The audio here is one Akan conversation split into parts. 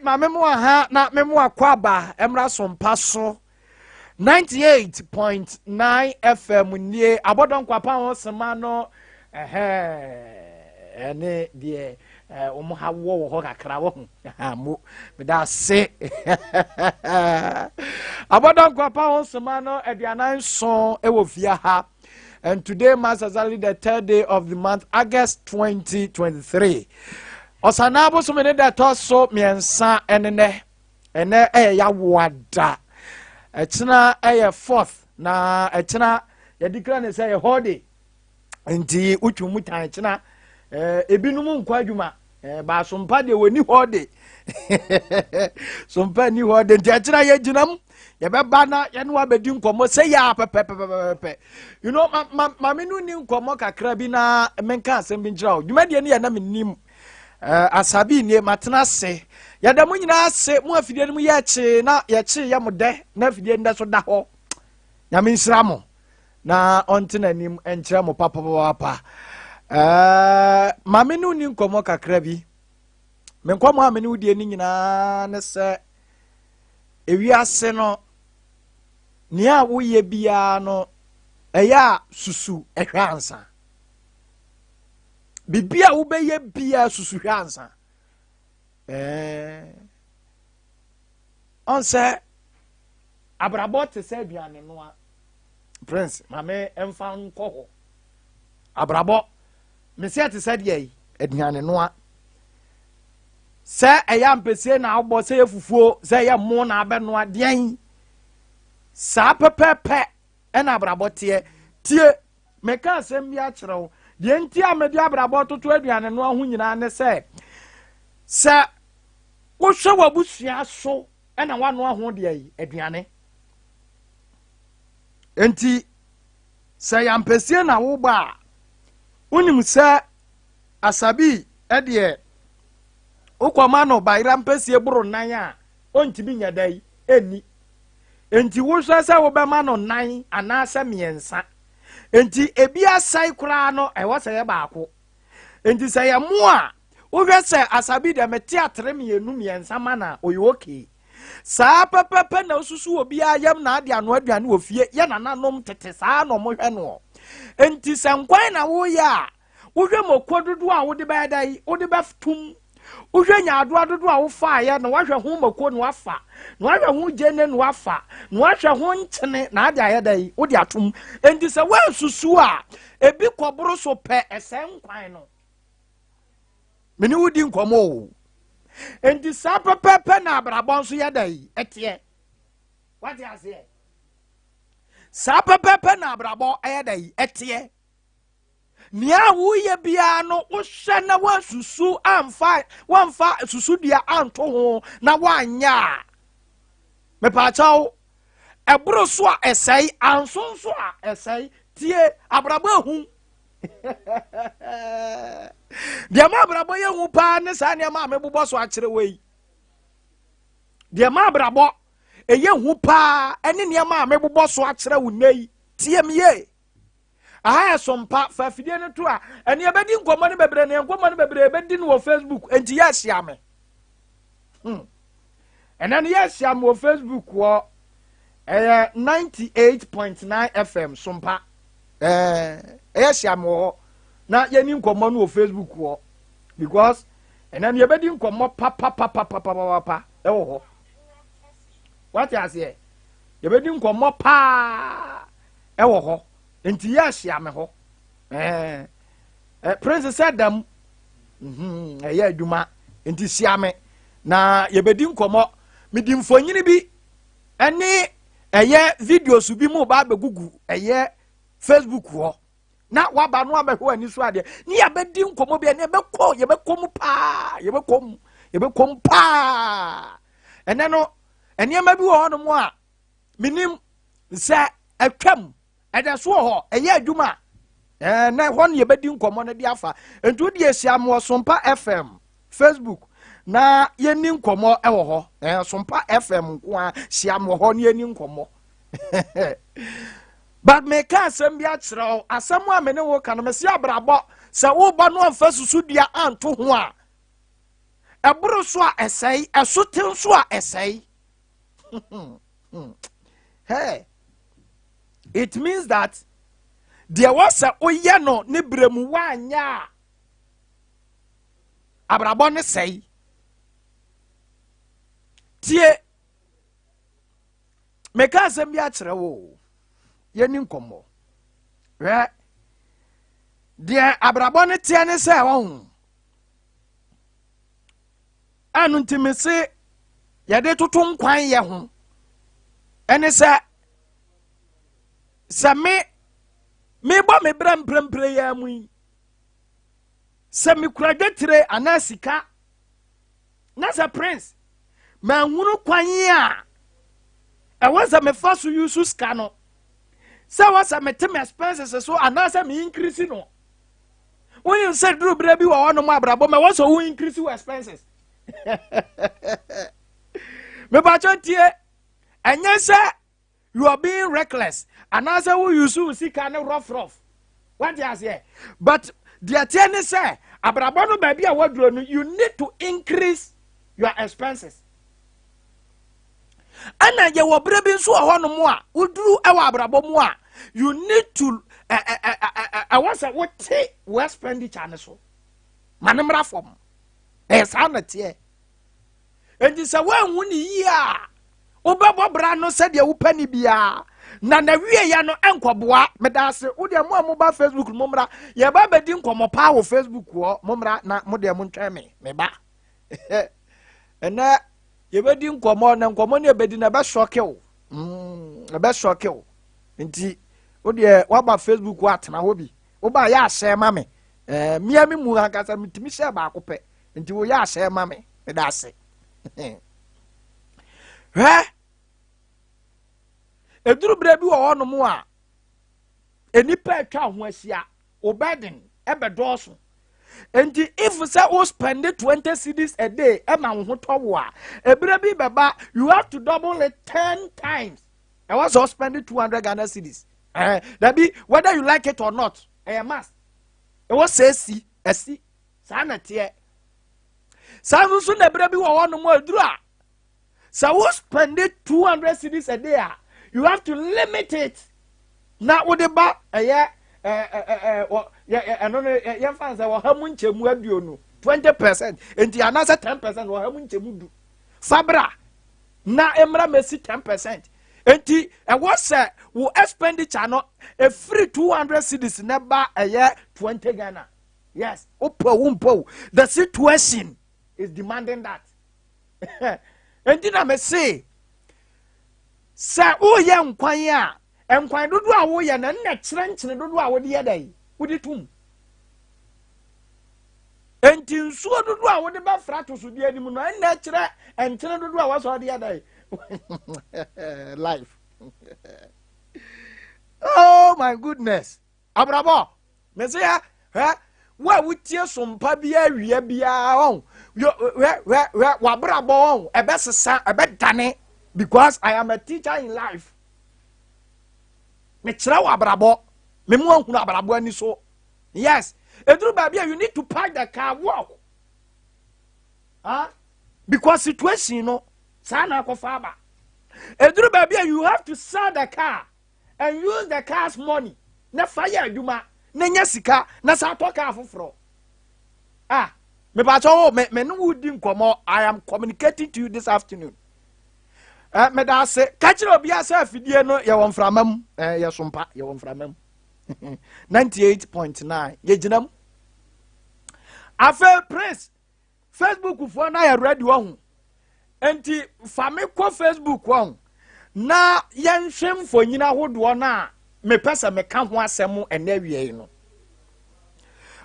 mame ha na memo akwaba emra Sompa so 98.9 FM nie abodon kwapa ho sema no ene die omo ha wo ho kakra wo mo me da se abodon kwapa ho sema no aduanan so e wo fia ha. And today marks exactly the 3rd day of the month, August 2023. Osanabo so many that also miensa ene ya wada. Echina 4th na echina ya declare ne say holiday. Nti uchumu tan echina ebinumu nkwa adwuma ba Sompa de woni holiday. Sompa ni holiday nti echina ye ginam ye beba na ye no abedi nkomo say ya pepe. You know mama nu ni nkomo kakra bi na menka asem bi ngira o dwuma de ne ya na mennim Asabee ni matena se ya da mu nyina se mu afidie no mu ye che na ye che ye mode na afidie nda so da ho nyame nsira mo na ontina nim enkyira mo papa mama nu ni nkomo kakra bi menkomo amene udie ni nyina ne se ewi ase no ni a wo ye bia no eya susu ehwansa bibia wo be ye bia susu hwansa on se abrabot se aduane no a prince mame emfa nko ho abrabot me se te se de aduane no a se eya mpese na agbo se efufuo se ye mo na abeno adean sa pepepe ena abrabotie tie meka asem bia kyerɛw de nti amedi abrabototo aduane no ho nyina ne se wo hwe wabusua so ena wano ho de aduane enti se ya mpese na wo ba unim se Asabee de ukoma no bayra mpese buru nan a ontimi nyadai eni enti wo hwe se wo be ma no nan anase miensa enti ebi asai kura no ewo se ye baako enti se ye mo a wo hwe se Asabee de meti atre mienu miensa mana oyoke saa pepepe na osusu obi ayam na ade ano aduane wo fie ye nananom tete saa no mo hwe no enti se nkwan na wo ya wo hwe mokodudu a wo de ba dai wo de ba tum uhwe nyaado adodo a wo fa ya na wahwe ho mako no afa na wahwe ho gene no afa na wahwe ho nkyene na ade ayedai wo de atom enti se wa susu a ebi koboro so pe esen kwan no meni wudi nkomo enti sa pepepe na abrabon so yedai etie what you say sa pepepe na abrabon ayedai etie nia wo ye bia no wo hwe na wasusu amfa susu dia anto ho na wanya me pa chaw ebro so a esai ansonso a esai tie abrabo hu dia ma abrabo ye hu pa ne sa ne ma mebobɔ so a kire wei dia ma abrabo eye hu pa ene ne ma mebobɔ so a kire wo nei tie miye aha Sompa fa fidie no to a ene ebedi nkomo ne bebre ne nkomo ne bebre ebedi no Facebook enti ya hia me ene ne ya hia me wo Facebook wo 98.9 FM Sompa ya hia me wo na ye ni nkomo no wo Facebook wo because ene ne ebedi nkomo pa ewo ho what you say ebedi nkomo pa ewo ho enti ya hia me ho prince said them ya adwuma enti hia me na yebedi nkomo medi mfonyini bi ene videos bi mu ba begugu Facebook ho na waba no abeho ani so ade ni yebedi nkomo bi ene yebekom pa ene no ene ma bi wo no mo a minim se atwam eda so ho adwuma na hon yebedi nkomo na di afa entu di esia mo Sompa FM Facebook na yeni nkomo ewo ho Sompa FM nko sia mo ho na yeni nkomo but me ka asem bia kire asem a me ne wo ka no me sia brabo se wo ba no amfa susu dia anto ho a eburu so a esai esoten so a esai. Hey, it means that there was a oyeno ne bremu wanya abrabɔ ne sei tie meka asɛm bi akyerɛ wo yɛni nkɔmmɔ hwɛ deɛ abrabɔ ne teɛ ne sɛ wɔn anu ntimi se yɛde toto nkwan yɛ ho ɛne sɛ me bɔ me bra mprempre ya mu yi sɛ me kura dwetire anaa sika na sɛ prince ma hunu kwan a ɛwɔ sɛ me fa so yusu sika no sɛ wɔ sɛ me tem expenses so anaa sɛ me increase no when you say duru bra bi wɔ hɔ no mu abrabɔ ma wɔ sɛ wo increase wo expenses me ba tie ɛnyɛ sɛ you are being reckless anaa sɛ wo yusu sika ne rough what you say but the atene say abrabɔ no ba bi a waduro no you need to increase your expenses ana ye wo bra bi nso wɔ no mu a woduru ɛwɔ abrabɔ mu a you need to was a what we expenditure ne so manemra fom sa na tie enti sɛ wanhu ne yi a wobɛbɔ bra no sɛ deɛ wopani bia na wie ya no enkɔboa medase wo de mo amoba Facebook momra ye ba bedi nkɔmɔ pa wo Facebook wo momra na mo de mo ntwɛ me ba ena ye bedi nkɔmɔ na nkɔmɔ ne bedi na ba shokew ba shokew nti wo de waba Facebook wo atena ho bi wo ba ya ahyɛ ma me mia me mu hankasa mitimi hyɛ ba akopɛ nti wo ya ahyɛ ma me medase hɛ eduru bra bi wɔ hɔ no mu a enipa atwa ho ahyia obeden ebedoso enti if say o spend 20 cedis a day ema wo tɔwo a ebra bi beba you have to double it 10 times I was so spend 200 Ghana cedis that be whether you like it or not I must it was say si saa na tie saa nso na ebra bi wɔ hɔ no mu eduru a so o spend 200 cedis a day a you have to limit it. Now, what about a no, young fans are hamunche muaduno 20%, and the another 10% or hamunche mudu. Fabra, na emra messi 10%. And the was who expenditure not a free 200 cities never a year 20 Ghana. Yes, umpo. The situation is demanding that. And then I may say, Sir, oh, young Quanya, and Quine do our way and net trench and do our dear day. Would it too? And till so do our the fratus with the animal and natural and tell do our so the other day. Life. Oh, my goodness. Abrabo, Messiah, why would you some pabia, where Wabrabo, a best son, a bed done because I am a teacher in life. Me chira abrabo, me mu ankunu abrabo ani so. Yes, edru babia you need to park the car walk. Because situation no, sana akofa ba. Edru babia you have to sell the car and use the car's money. Na fire aduma, na nya sika, na sa to car foforo. Me ba cho me no wudi nkomo. I am communicating to you this afternoon. Me da se kachiro obi asa afidie no ye won framam ye sompa ye won framam 98.9 ye ginam afa press Facebook fo na ye ready wo enti fa me ko Facebook wo na ye nhwem fo nyina hodo na me pesa me ka ho asem ena wie no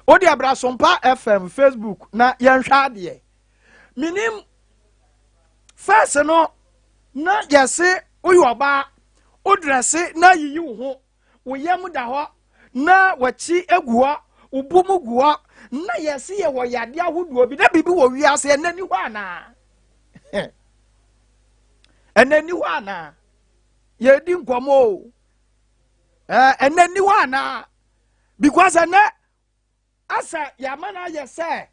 odi abra Sompa FM Facebook na ye nhwa ade minim first no na yase uyoba odrese na yiyi wo ho wo yam da ho na wachi eguo ubumu guo na yase ye wo yade ahodo bi na bibi wo wiase enani ho ana enani ho ana ye di nkomo enani ho ana because asa yamana yese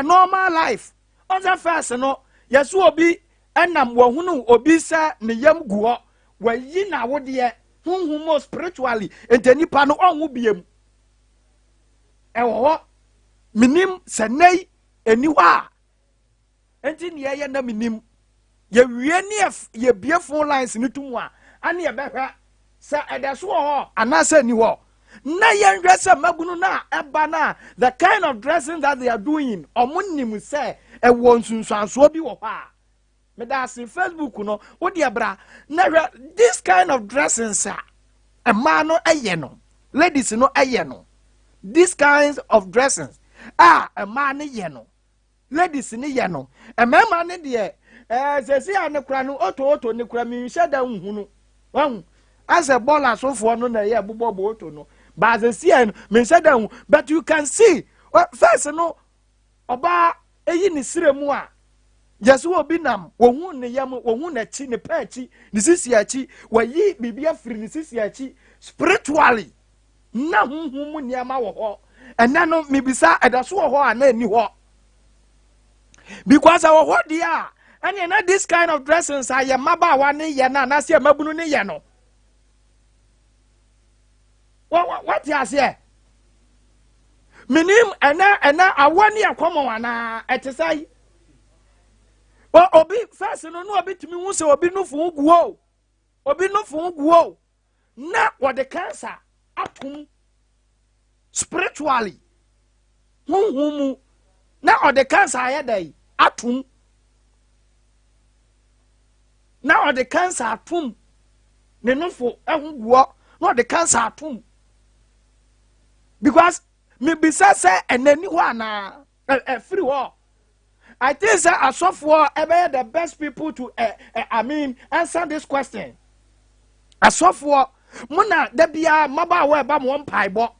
normal life onse first no yesu obi enam wahunu obi sa ne yam guo wayi na wode hunhum mo spiritually enteni pa no onwu biem ewo minim senei eni hɔ a enti ne ye na minim ye wie ne ye bie phone lines ni tumu a ane ye behwa sa edeso hɔ anasa ni hɔ na ye nhwe se magunu na eba na the kind of dressing that they are doing omunim se ewo nsunsuanso bi wɔ hɔ a me da se Facebook no wo de bra na hwɛ this kind of dressing sa a man no eye no ladies no eye no this kinds of dressings a man ne ye no ladies ne ye no a man ne de sesi a ne kura no oto ne kura mi hye da nhunu wan as a ball asofo no na ye bobo oto no ba sesi a mi hye da hu but you can see first no oba eyi ne sire mu a yesu obi nam wohu ne yam wohu na chi ne pa chi ne sisi achi wayi bibia firi ne sisi achi spiritually na hunhum mu niama wo ho ena no mibisa edaso wo ho ana ani ho because wo ho dia and na this kind of dressings are ye maba wa ne ye na se mabunu ne ye no what you say minim ena awani akomo wana etesai obi first no obi timi hu se obi no fu guo na what the cancer atum spiritually hunhumu na or the cancer ayedai atum na or the cancer atum ne no fu ehun guo na the cancer atum because me bisa say enani ho ana free ho I think that as software ever the best people to answer this question. As software muna debia maba we ba mo mpaibo.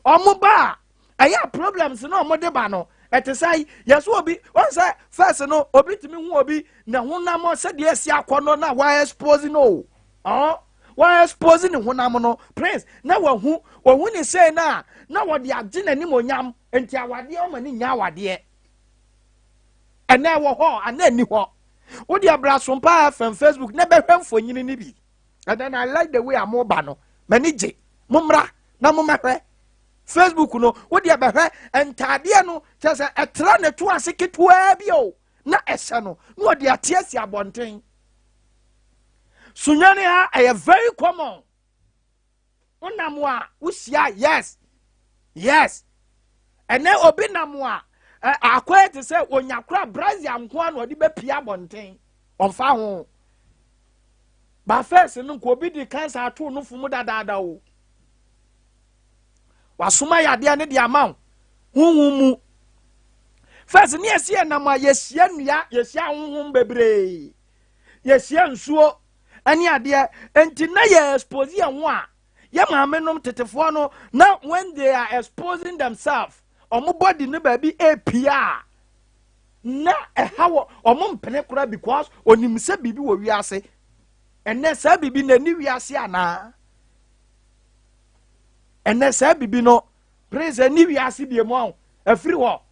Omo ba aya problems no mo de ba no. Ete say yes obi one say first no obi timi hu obi na honam se de asi akono na why expose no. Why exposing the honam no prince na wahu ni say na wo de agye ni monyam enti awade o mani nya awade ene wo ho ana ni ho wo de abra Sompa FM Facebook na behwem fonyini ni bi and then I like the way amoba no mani je mumra na mumahwe Facebook no wo de behwe entade no chese etra ne to ase ketwa bi o na ese no no de atiasi abonten Sunyani ha are very common unamwa usia yes ene obi namwa akwa te se onyakra brazia nko an odi be pia bonten onfa ho ba first no ko obi di cancer ato no fumu dadaada o wasoma yade ne de amaw huhumu first ne esie nama yesia nua yesia huhum bebre yesia nsuo ani ade enti na ye expose ye ho a ye maamenom tetefo no na when they are exposing themselves omo body ne ba bi apia na ehawo omo mpene kura because onim se bibi wo wiase enne se bibi na ni wiase ana enne se bibi no praise ni wiase bi emu afiri ho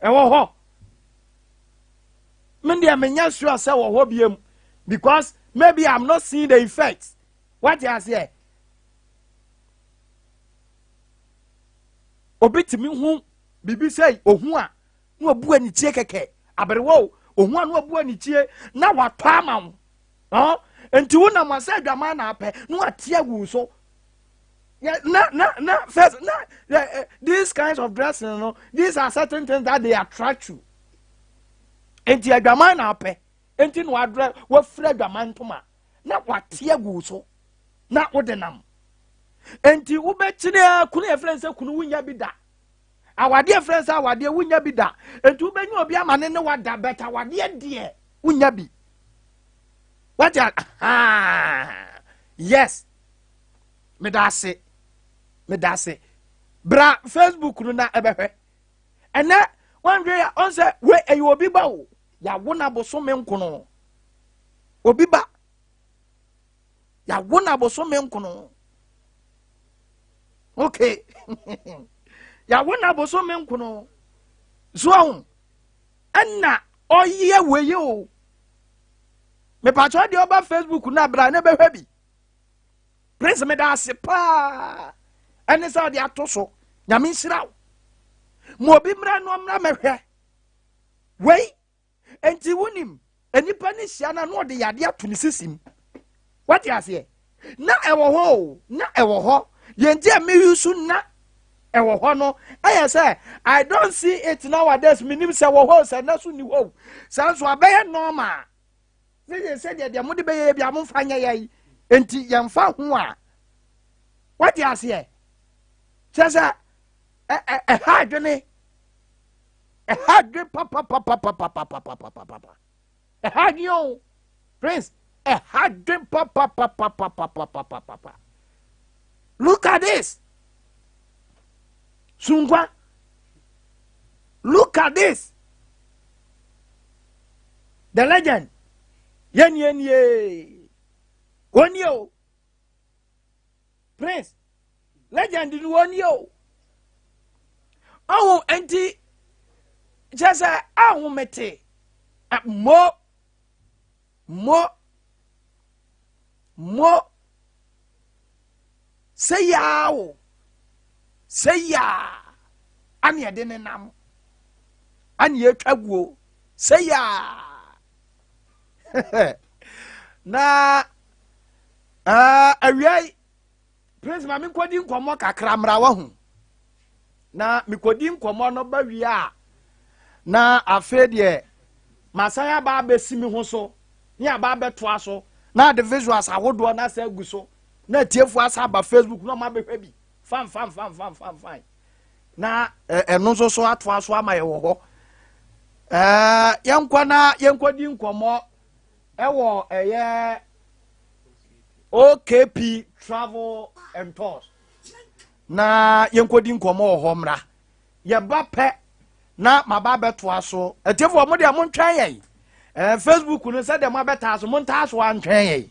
ewo ho me dia menya sure se wo ho biem because maybe I'm not seeing the effects. What you say? Obitimi hu bibi say ohu a no abu ani tie keke aberewo ohu a no abu ani tie na wato ama wo enti wo na masa adwama na ape no atia gu so na first these kinds of dressing no these are certain things that they attract you enti adwama na ape enti no adre wo fra adwamantoma na watia gu so na odenam enti wo betire kunu e friends kunu wunya bi da awade friends awade wunya bi da enti wo benyu obi amane ne wada beta wade de wunya bi what yes me da se bra Facebook no na ebehwe ene one day on say we e obi ba wo ya wona bosome nkono obi ba ya wona bosome nkono okay. Ya wona bosome nkono so Anna oye we yo me patro de oba Facebook na bra na be hwabi prince me da se pa ene sa de atoso nyame nsiraw mo bi mra no mra mehwe wei enti wonim enipa ni hia na no de yade ato ne sisim what you say na ewo ho na ewo ho yenti a me yusu na ewo ho no I say I don't see it nowadays minim se wo ho se na so ni ho sanso abeye normal say de mo de beye bia mo fanya yai enti yemfa ho a what you say sasa ha dwene ha dwe papa ha nyo prince ha dwe papa look at this Sungwa, look at this. The legend. Yen. One yo. Prince. Legend in 1 year. Oh, auntie. Just a mete. More. Say yaw. Say ya, ani adene nam, ani etwaguo. Say ya, na awia prince ma me kodi nkomo kakra mra wa hu na me kodi nkomo no ba wia na afe de masaya ba besimi ho so ni aba beto aso na the visuals awodo na sa gu so na tiefu asa ba Facebook no ma behwa bi fine na eno so ato aso ama ye wo ho yenkwa na yenkodi nkomo ewo eye OKP Travel and Tours na yenkodi nkomo ho mra ye ba pe na maba beto aso etefo mo de mo ntwan ye Facebook no se de mo beta aso mo nta aso antwan ye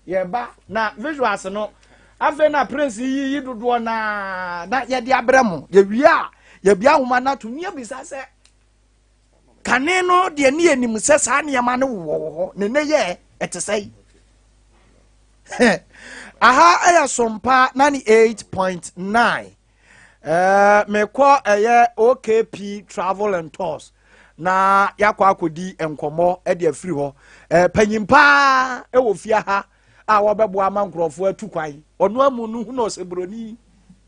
ye ba na visuals no afe na prince yi dodo na ye de abramo ye wia ye bia homa na to nia bisa se kane no de ne anim se sa ne ma ne wo ho ne ye etesai aha aya Sompa 98.9 mekọ eye OKP Travel and Tours na yakọ akodi enkomo e de afiri ho panyimpa e wo fia ha a wobebo amankrofo atukwan ono amu no hu no sebroni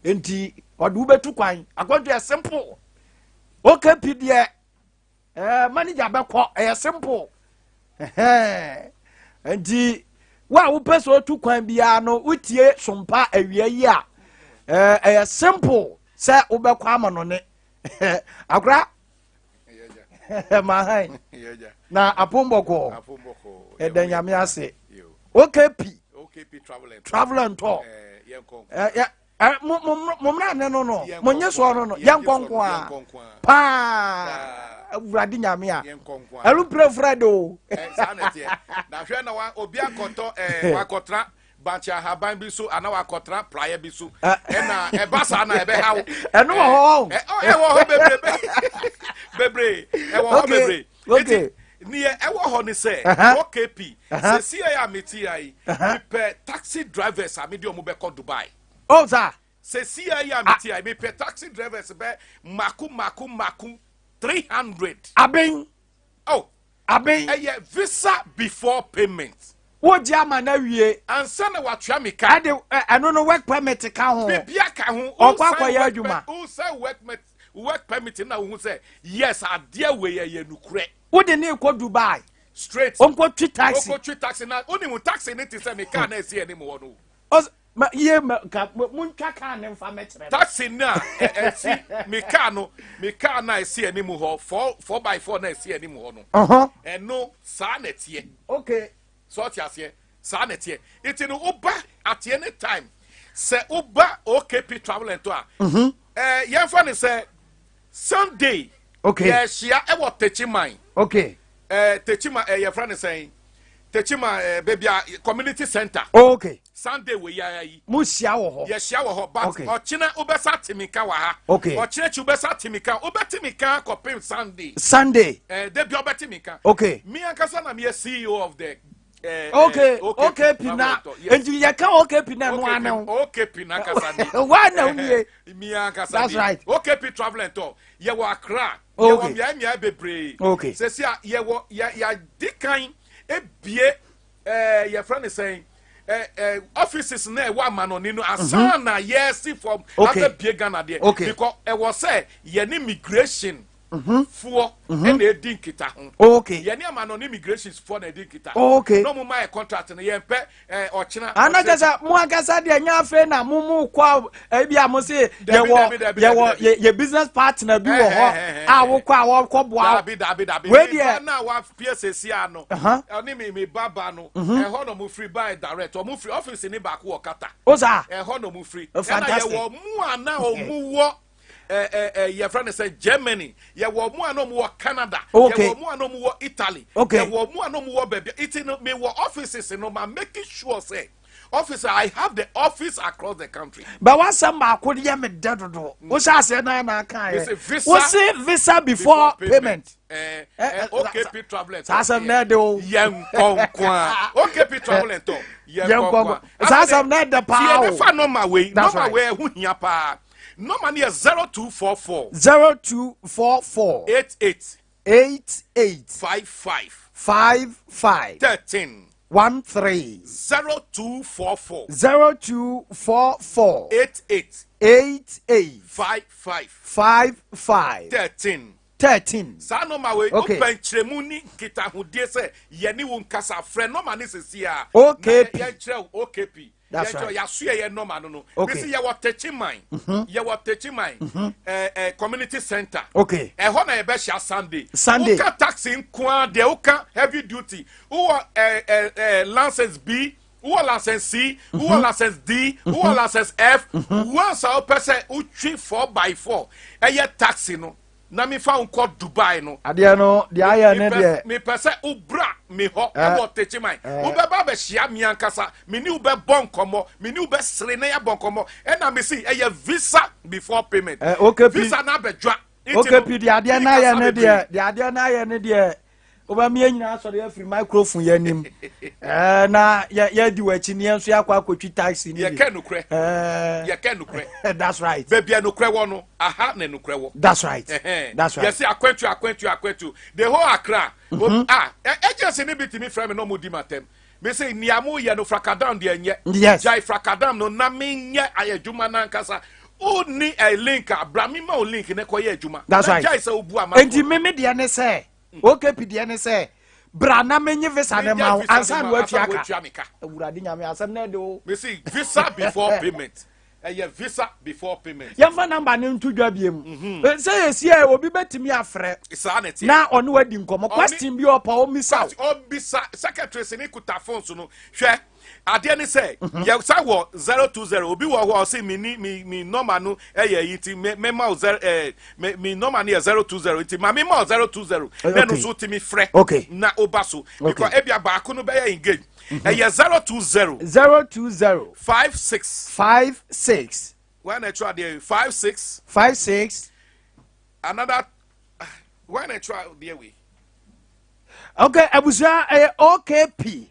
enti odu betu kwan according to simple OKP de manager bekọ simple enti wa wo peso tukwan bia no utie Sompa awia yi a simple say obekọ amano ne akra mahai na apomboko edanyame ase OKP travel and tour mumra ne no monye so no yankonko a pa awurade nyame a elu prefredo na hwe na wa obi akoto wakotra bancha haban bi so ana wakotra prayer bi so na ebasa na ebe hawo eno ho ho bebre okay ni ewo ho ni say OKP se si ya meti ai pe taxi drivers amedi omo be ko Dubai oh sir se si ya meti ai me pe taxi drivers be maku 300 aben visa before payment wo jama na wie ansa na watwa me ka ade eno no work permit ka ho bibia ka ho okwa ya adwuma o say work permit na wo say yes ade we ye nukure wo de ne ko Dubai straight onko twi taxi na oni mu taxi ne ti say me ka na esi eni mu wono ma ye ka muntwa ka ne mfa metre taxi na esi me ka na esi eni mu ho 4x4 na esi eni mu wono eno sa na tie okay so tiase sa na tie iti no oba at any time say oba OKP travel and tour yemfa ne say Sunday okay yes ya e wo techiman okay techima your friend is saying techima baby community center okay Sunday we ya yi musia wo ho ye hia wo ho but ochina ubesa timika wa ha ochina chi ubesa timika obetimika kopim Sunday de bi obetimika me ankasa na me CEO of the okay pina enji ye ka okay pina no anan okay pina kasa ni wa na unye me ankasa that's right okay pi travel to ye wo Accra ye wo mia bebre se sia ye wo ya dikan ebie your friend is saying offices na wa manoni no asana yes from after big Ghana there because it was say ye immigration for and they didn't kita ye ni manoni immigration for na didn't kita no mo my contract na ye pe ochina anagasa mo agasa de nya afa na mo kwa bia mo say ye business partner bi wo ho a wo kwa wo ko boa we dia na wa PSC ano oni me baba no ho no mo free buy direct o mo free office ni back wo kata oza ho no mo free na ye wo mu ana o mu wo your friend say Germany ye wo mu ana mo wo Canada ye wo mu ana mo wo Italy ye wo mu ana mo wo baby it no me wo offices no ma making sure say officer I have the office across the country but what some ma ko ye me dedodo wo sha say na kan wo say visa before payment OKP traveler some na de o yen konkwa OKP traveler to yen konkwa some na de pa o fa no ma we hu hia pa no man here 0244 88 55 13 0244 88 55 13 sa no ma we open chremu ni kita hudie se ye ni won kasa frɛ no ma ni sesi a OKP ye kyerɛ OKP that's right ya so ye no ma no this ye what techiman ye what techiman community center e ho na ye be hia Sunday ka taxi nko de o ka heavy duty who license B who license C who license D who license F once a person who 4x4 e ye taxi no na me fa unko Dubai no ade no de aya ne de me pese ubra me ho e wo techiman ube ba be hia me ankasa me ni ube bonkomo me ni ube sere na ya bonkomo e na me see e visa before payment visa na bedwa OKP de ade na aya ne de ade na aya ne de oba me nyina so de free microphone ya nim na ya di wachi ne enso akwa akotwi taxi ni ye ka nukre that's right baby nukre wo no aha na nukre wo that's right that's right yes akwentu the whole Accra agency ni bitimi frame no mudi matem me say niamu ye no frakadown de enye jai frakadown no na me nye ayedwuma na nkasa o ni a link abrami ma o link ne koye adwuma that's right jai say obu ama enti me de ne say OKP de ne say bra na menye visa ne ma ansan wa tuaka awurade nyame asem na de o me say visa before payment visa before payment yamfa number ne ntudwa biem say esi e obi betimi afre na ono wadi nkomo question bi opa o misa secretary se ne kuta phone so no hwe ade ne say ye say wo 020 obi wo ho say mi number no yiti me ma 0 me number ne 020 iti ma me ma 020 na no so timi frɛ na obaso because ebia ba ko no be engage 020 56 when I try the 56 another when I try the way okay abusa OKP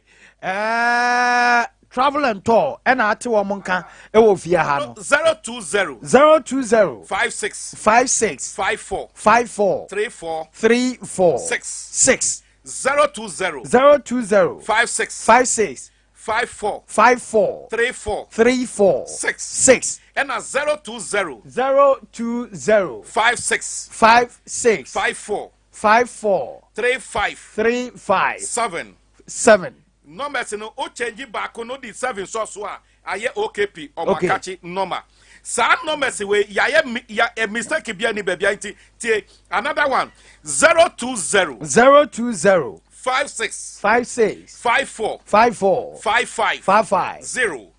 travel and tour and ate wo monka e wo fia ha no 020 56 54 34 6 020 56 54 34 6 and a 020 56 54 35 7 numbers no o change back no di 7 so aye OKP o makachi number sa numbers we ya a mistake bia ni bebia nti tie another one 020 56 54 55 0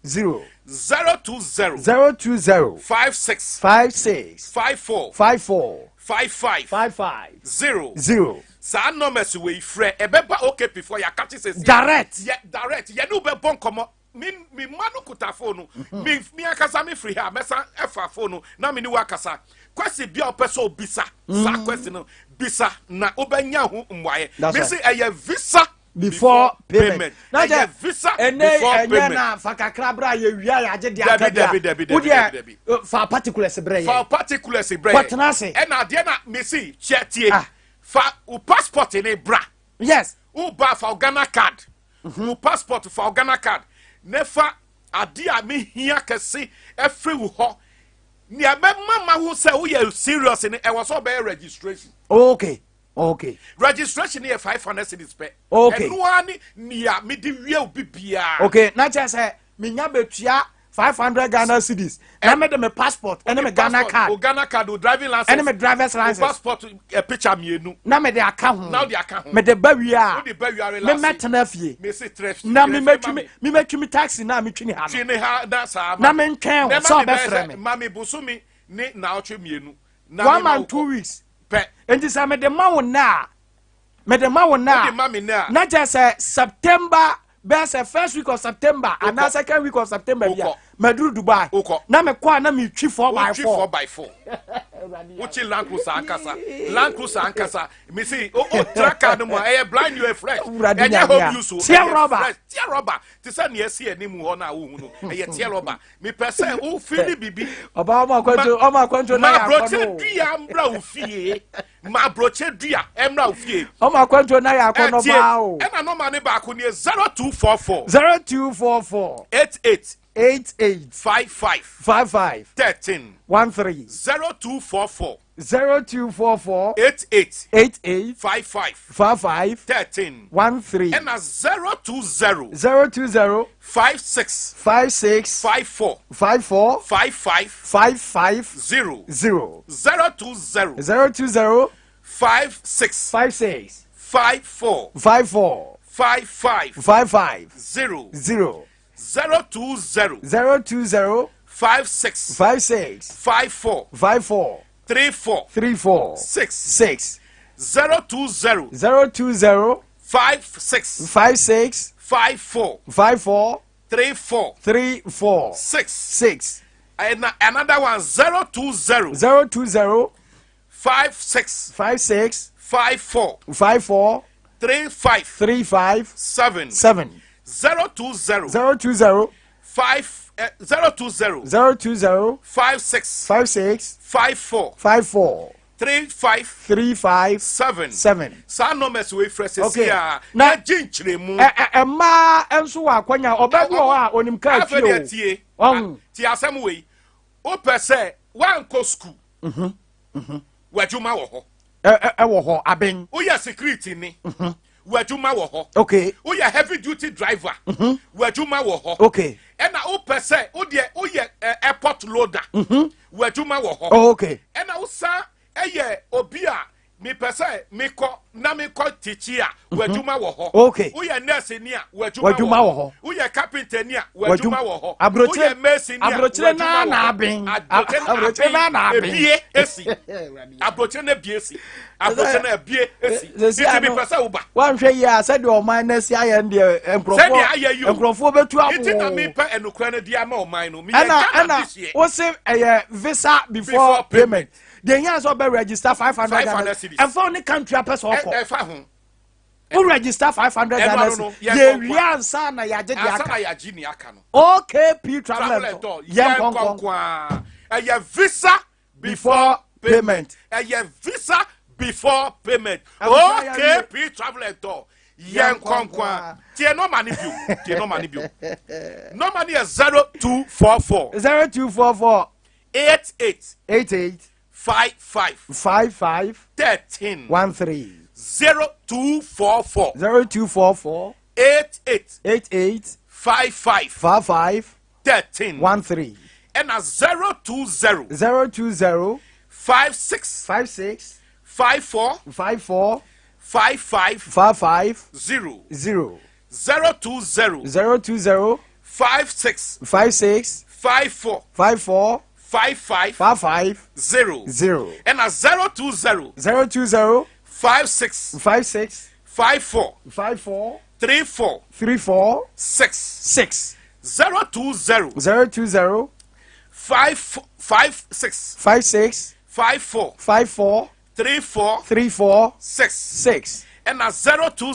020 56 54 55 0 sa numbers we frɛ ebeba OKP for ya catch say direct ye no be bon komo me manu kuta phone me akasa me free ha mesa efa phone na me ni wakasa question bia opeso bisa sa question no bisa na obanya ho mwaye me say eye visa before payment. Now the visa before payment. Na fakakra bra ye wia ya je dia Debi. For particulars bre. For particulars bre. What na say? E na de na me see chetie. For u passport in bra. Yes. U ba for Ghana card. U passport for Ghana card. Nefa ade a me hia kese efri wo ho. Ni mama who say we are serious in e was so be registration. Okay. Registration here 500 cedis per. Okay. And one near me di wie obi bia. Okay, na just say me nya betua 500 Ghana cedis. Na me de me passport, and me Ghana card. O Ghana card, o driving license. And me driver's license. Passport a picture mienu. Na me de account. Now the account. Me de ba wia. O de ba wia me metena fie. Me say trash. Na me metumi taxi na me twini ha. Twini ha na sa. Na me ntwen so be frɛ me. Mami busumi ni na otwe mienu. 1 month 2 weeks. And this I made the man now. Not just September, best first week of September, and now second week of September. Madrid Dubai. Now me kwa na me 4x4. Which Land Cruiser Ankasa. Me see, tracker no more. Blind you a fresh. And you hope you so. Tear rubber. To send yes here ni mu na wo no. E tear rubber. Me person who feel bibi. Oba ma kwanto na ya broche dua mbra wo fie. Ma broche dua emra wo fie. Oma kwanto na ya kono ba o. E na no ma ne ba ko ni 0244 88 55 13 13 0244 88 55 13 13 and 020 56 54 55 0 020 56 54 55 0 020 56 54 34 6 020 56 54 34 6 and another one 020 56 54 35 7 020 56 54 35 7 sa numbers we fresh here na ginchire ma enso wa kwanya obagu o a onim ka fie o ti asem we o pese wan ko school wajuma wo ho wo ho aben o ya security ni wajuma wo ho okay o ya heavy duty driver wajuma wo ho okay ena o pese o de o ye airport loader wajuma wo ho okay ena o sa eye obi a me pese me ko tichi a wajuma wo ho okay o ye nurse ni a wajuma wo ho o ye carpenter ni a wajuma wo ho o ye mason ni a abrochire na aben abrochire na aben ebie esi abrochire na bie esi abrochire na bie esi ti me pese wo ba wan hwe ya said o man na si aye ndie emprofo betu abo iti na me pe enukra na dia ma o man no me ana wo se visa before payment the years of register 500 and for any country person who register 500 ye wiansa na ya je dia aka okay p travel a visa before payment visa before payment okay p travel to yen kwankwa tie no money bio no money is 0244 88 55 13 13 0244 88 55 13 13 and a 020 56 54 55 0 0 020 56 54 55 0 and a 020 56 54 34 6 020 020 556 56 54 54 34 34 6 6 and 020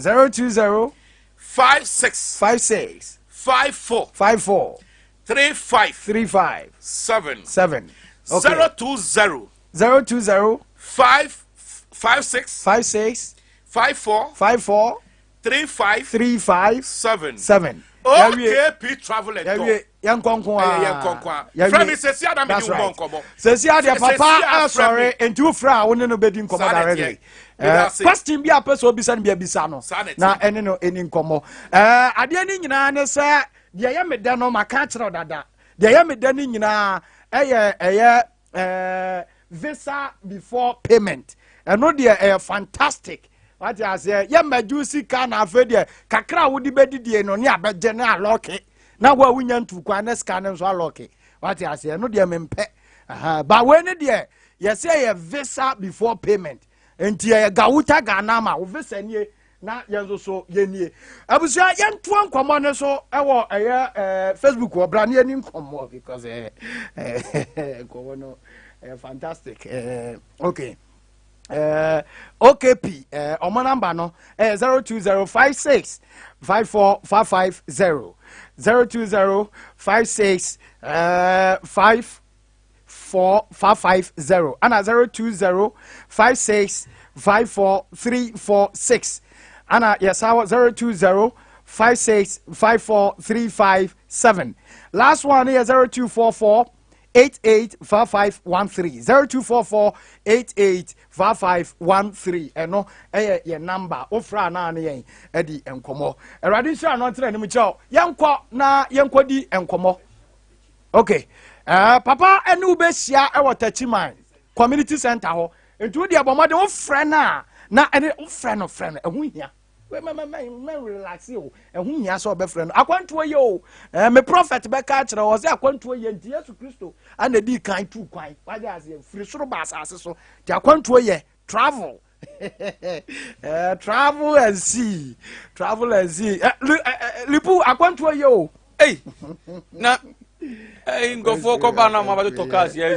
020 56 56 54 54 35 35 7 7 okay. 020 020 556 56 54 54 35 35 7 7 OKP travel and tour. Yankonkwa. Friend is a Adam in Monkobo. Says ya papa sorry and two fra one no bedin komo directly. Question be a person obisan be abisa no. Na ene no eni nkomo. Ade ni nyina ne se de ya meda no maka kire dada. De ya meda ni nyina visa before payment. Eno de fantastic. What you say? Ya majusi kana afede kakra wodi bedidie no ne abeje na aloke. Na wa wunya ntu kwa na scan nso aloke. What you say? No de mempe. But when de you say a visa before payment. Enti ya gawuta gana ma wo visa nie na yenzo so yenie. Abusia yentu ankomo ne so ewo Facebook wo bra ne ani nkomo because kowo no fantastic. Okay. OKP omo number no 02056 54550 02056 54550 and 02056 54346 and yes 020 56 54357 last one here 0244 885513 0244 885513 eno ye number ofra na yen edi enkomo erade sha no tire nim chao yenko na yenkodi enkomo okay papa enu be hia e watachiman community center ho entu de abomode ofra na ene ofra no ehu hia we relax you ehu hia so be frɛ no akwantuo ye o me prophet be ka kire wo se akwantuo ye nti Yesu Kristo ana di kan tu kwan waje ase free soro ba asase so ti akwantuo ye travel travel and see lipu akwantuo ye o na ngofo ko ba na ma ba to cars ya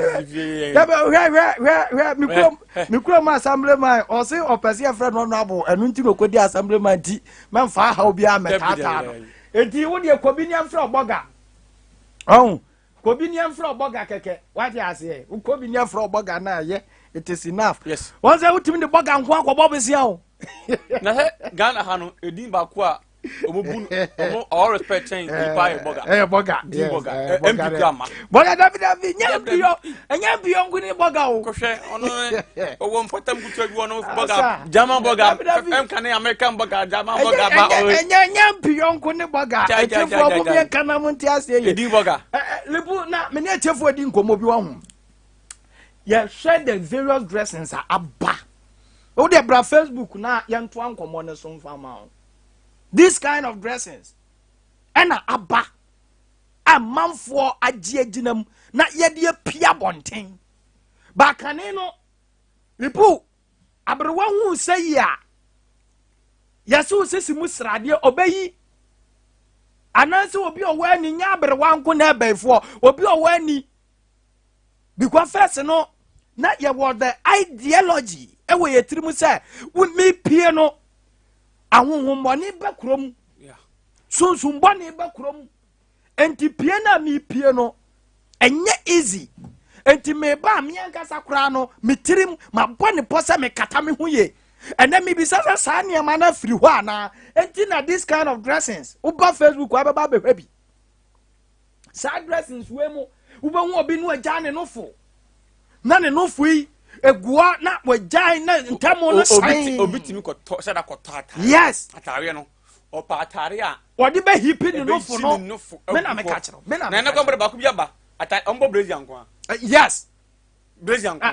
mikro assemblyman o se opese friend no abo enu nti no kodi assemblyman ti memfa ha obi ametata no enti wo de kobiniam fra oboga kobiniam fra oboga keke what you say kobiniam fra oboga na ye it is enough yes once I utimi de boga nko akobo besia o na he Ghana ha no edin ba ko a omobun all respect chain ipa boga MP ama boga David nyambio nguni boga o kohwe ono owo mpotam kutu bi ono boga German boga kan American boga German boga ba o nyambio nguni boga etefo bo bi kana munti ase ye edi boga lebu na me ne etefo edi nkomo bi wa hu ye share the various dressings abba o de bra Facebook na ye nto ankomo ne so mfa ma o this kind of dressings ena abba amanfo agiaginam na yede pia bonten ba kane no lipu abrewa hu sayia yaso sesimu srade obayi ananse obi owani nya abrewa nko na ebaifo obi owani because first no na ye was the ideology ewe yetirimu say me pie no ahonhomboni bakrom sunsumboni bakrom enti pie na mi pie no enye easy enti me ba me ankasa kra no mitirim mabone posa me kata me huye ene mi bisasa sa ne ma na firi ho ana enti na this kind of dressings uba Facebook wa baba behwa bi sa dressings we mu uba hu obi no agya ne nofo na ne nofo yi egua na wajai na ntamo no sai obitimi ko to sada ko to atare yes atare no opa atare a odi be hipi ni nofo no me na me ka kire me na na ko ba ku bia ba atare ombo Brazilian ko yes Brazilian ko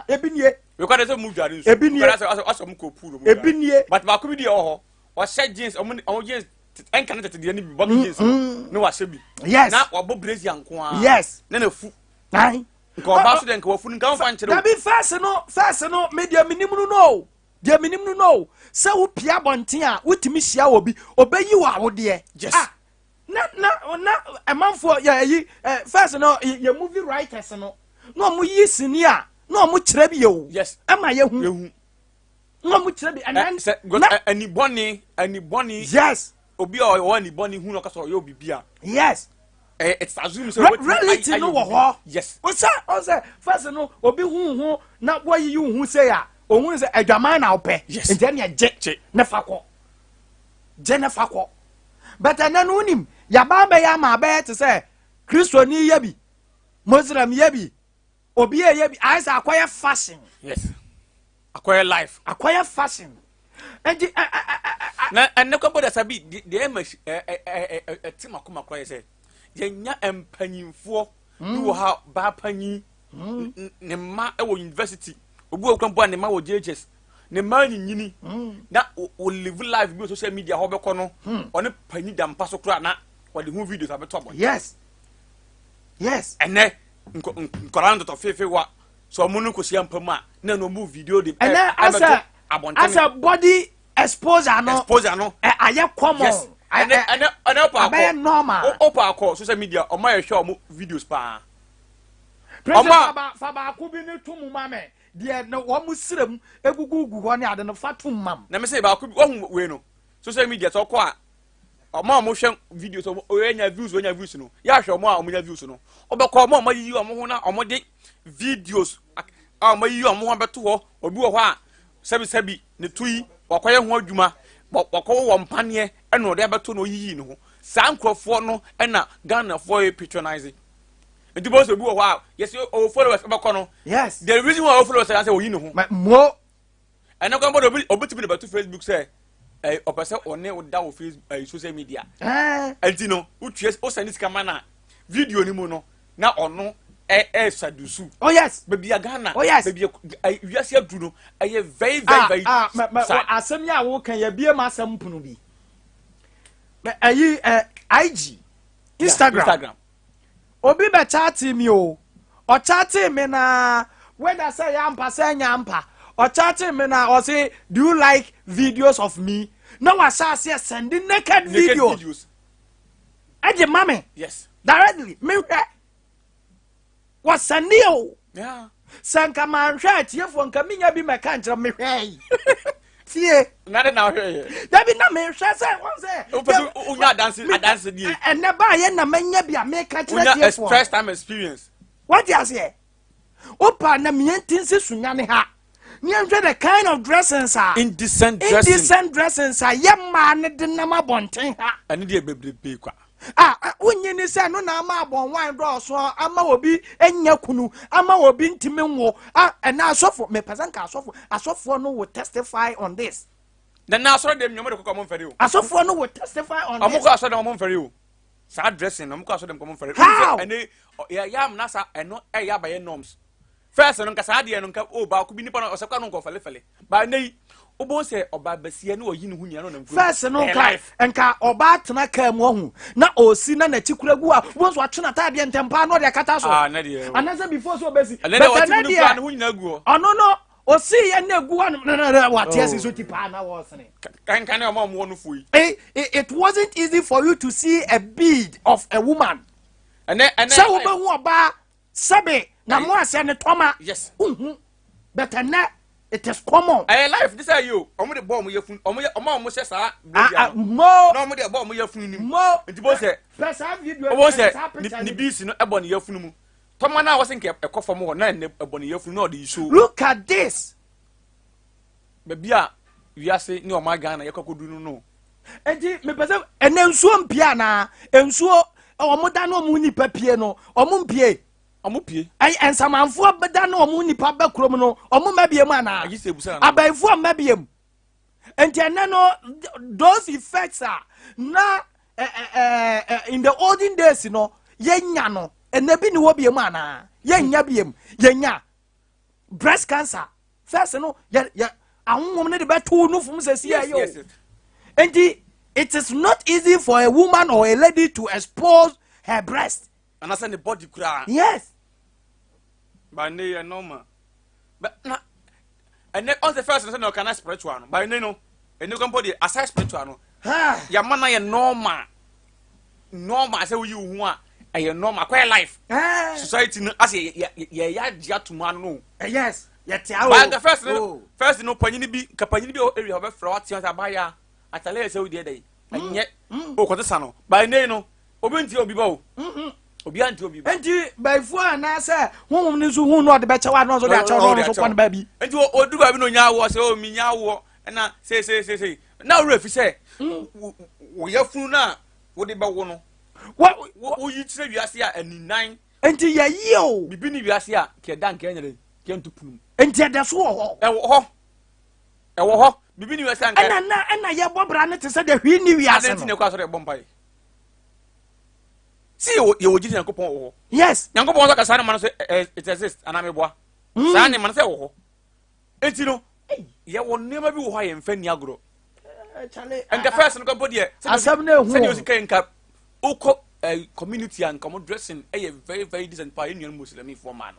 ebinie we ko dey mu dware nso ebinie aso mu ko puru mu ebinie but ba ku bi dey oho o sha jeans o jeans enka na tete dey ni bi ba jeans no wa sha bi yes na obo Brazilian ko yes na fu nai ko ba so den ko fu nka fa nkyere da bi first no media minimunu no dia minimunu no se wo pia bonten a wotimi hia obi obayi wa wo de na a man for first no your movie writers no mu yi senior no mu kyerɛ bi yo yes ama yehu no mu kyerɛ bi and any bonny yes obi o wa ni bonny hu no ka so yo bibia yes it's assume so reality no wo ho yes o say first no obi hu na boy yi hu say ya ohun say adwaman na opɛ ntia ne je ne fakɔ je ne fakɔ but ananu unim yaba be ya ma be te say Kristo ni ye bi Muslim ye bi obi ye bi I say akoye fashion yes akoye life akoye fashion and na ko boda sabi the image team akoma koye say yenya empanyimfo ni wo ha ba panyi ne ma e wo university obi wo kwampo ne ma wo JHS ne ma nyini na o live life bi social media ho be kono one panyi da mpa so kura na wo de hu videos abeto abo yes ene nkora ndo to fefe wa so mo no kosia mpam a na no mu video de as a body exposure no aye common yes ene pa normal opa akọ social media o ma ye hwe o videos pa faba ko bi ne tumu mame de no wo mu sirem egugugu ho ne ade no fatum mam na me say ba ko bi ohun we no social media so ko a o ma mo hwe videos o enya views no ya hwe o ma o nya views no obekọ o ma yi o mo ho na o mo de videos a ma yi o mo ho beto ho obi wo ho a sebi ne tuyi wakoye ho adwuma wakọ wo mpane e no de beto no yiyi ne ho sa nkrofo no e na Ghana for patronize it was obi wo ho yes o followers obekọ no yes the reason why o followers say o yi ne ho mo and no obi tibi beto Facebook say opese one o da wo Facebook social media anti no utue o send scam na video ni mu no na ono sadusu oh yes baby Ghana oh yes baby wiase aduru no very asem ya wo kan ya bie ma asem punu bi IG Instagram obi be chat me o chat me na whether say yampa say nyampa o chat me na o say do you like videos of me no wa say send naked videos eje mame yes directly me was a neo yeah sanka man hwa tiefo nka minya bi meka nkyere me hwai tie na de na hwe da bi na me hwa say won say o unya dance die enne ba ye na manya bi ameka kyere tiefo unya express time experience what you say opa na mientinse sunyane ha ni enhwe the kind of dressings are indecent dressings are ye ma ne de na mabonten ha ane de bebrebe kwa unyi ni se no na ama abon wan do so ama obi enya kunu ama obi ntimi nwo na asofo me pesanka asofo no will testify on this then na asoro dem nyomo de kokko mo mfere o asofo no will testify on this amoko asoro dem mo mfere o sa dressing no amoko asoro dem ko mo mfere ene ya am na sa eno ya ba ye norms first no nka sa de no nka o ba ko bi nipa no osekwa no nko fele ba nei obo se oba basia ne oyi ne hu nia no na mfuru first no nka oba tena ka mu ohu na osi na na chikuragu a wo so atwena ta de ntempa no de kata so na de anasa before so obesi but na de ne hu nyina gu ono no osi ye na gu na what yes so tipa na wo sene kan o ma mo no fuyi it wasn't easy for you to see a bead of a woman and so wo be hu oba sabe na mo ase ne toma yes but na it is common. Life this are you. Omo de bomb yefun. Omo se sa. Mo. No omo de bomb yefun ni. Mo. Nti bo se. Person video. Omo se ni bisi no ebo ne yefun mu. Toma na wo se nke ekofo mo na ne ebo ne yefun no de show. Look at this. Baby a wiase ni o ma Ghana yekokodu no. Enti me pese enensuo mpia na ensuo omo da no omo ni papie no omo mpie. Amupie ai ensamanfo beda na omu nipa ba krom no omu mabiem ana abaifo mabiem enti no those effects are na in the olden days no yenya no enabi ni wo biem ana yenya biem yenya breast cancer first no ya ahunhom ne de beto no fum se sia yo enti it is not easy for a woman or a lady to expose her breast. And I said the body cry. Yes. By nay normal. But not and then on the first no can I spiritual. By no and you can put the aside spiritual. Ha ya mana ye normal. normal say you who are normal quite life society no as ya to man no yes yet but the first no panyin bi kapanyin bi area be fra what ya abaya atale say we dey enye o ko tesa no by nay no obi nti obi ba o obi anti obi ba enti by fu na say honhom ni so hu no de be chewa no so de achewa no so kwan ba bi enti odu ba bi no nya wo say o mi nya wo na say na refi say wo ya funu na wo de be wo no wo yi tire wiase a aninan enti ya yi o bibi ni wiase a ke dan ke nyere ke ntupunu enti ade so ho e wo ho bibi ni wiase an ka na ye bobra ne te se de hwi ni wiase no enti ne kwa so de bompai si ye wo jiti Yankopon wo yes Yankopon so ka sa ne man so it exists ana me boa sa ne man se wo ho enti no ye wo nema bi wo ha ye mfa ni agro and the first no go body asam na hu se you can cap oko community and come dressing very very decent pa enu Muslim for man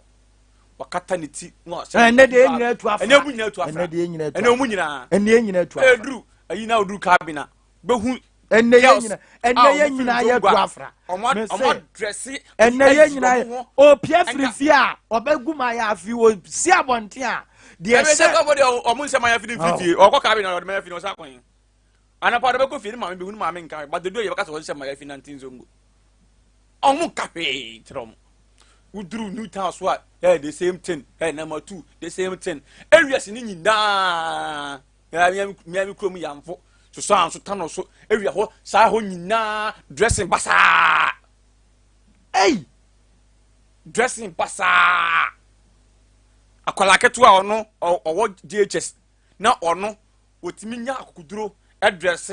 wakata ne ti no se ene de nyina tu afa ene mu nyina tu afa ene de nyina tu ene mu nyina ene nyina tu afa edru ayi na odru kabina behu ene ye nyina ye tu afra omo dressing ene ye nyina o pia frifie a obegu ma ya afi o si abonte a de se omo nse ma ya fi fiti okọ kabina o ma ya fi no sa kon ana pa do ko fi ni ma be hu ma me nkan but the do ye baka so se ma ya fi 19 zongo omo kape trom udru new town so the same thing number 2 the same thing areas ni nyina ya mi krom yamfo so an so tano so area ho sa ho nyina dressing basa dressing basa akola ketu a ono owo DHS na ono otimi nya akuduro address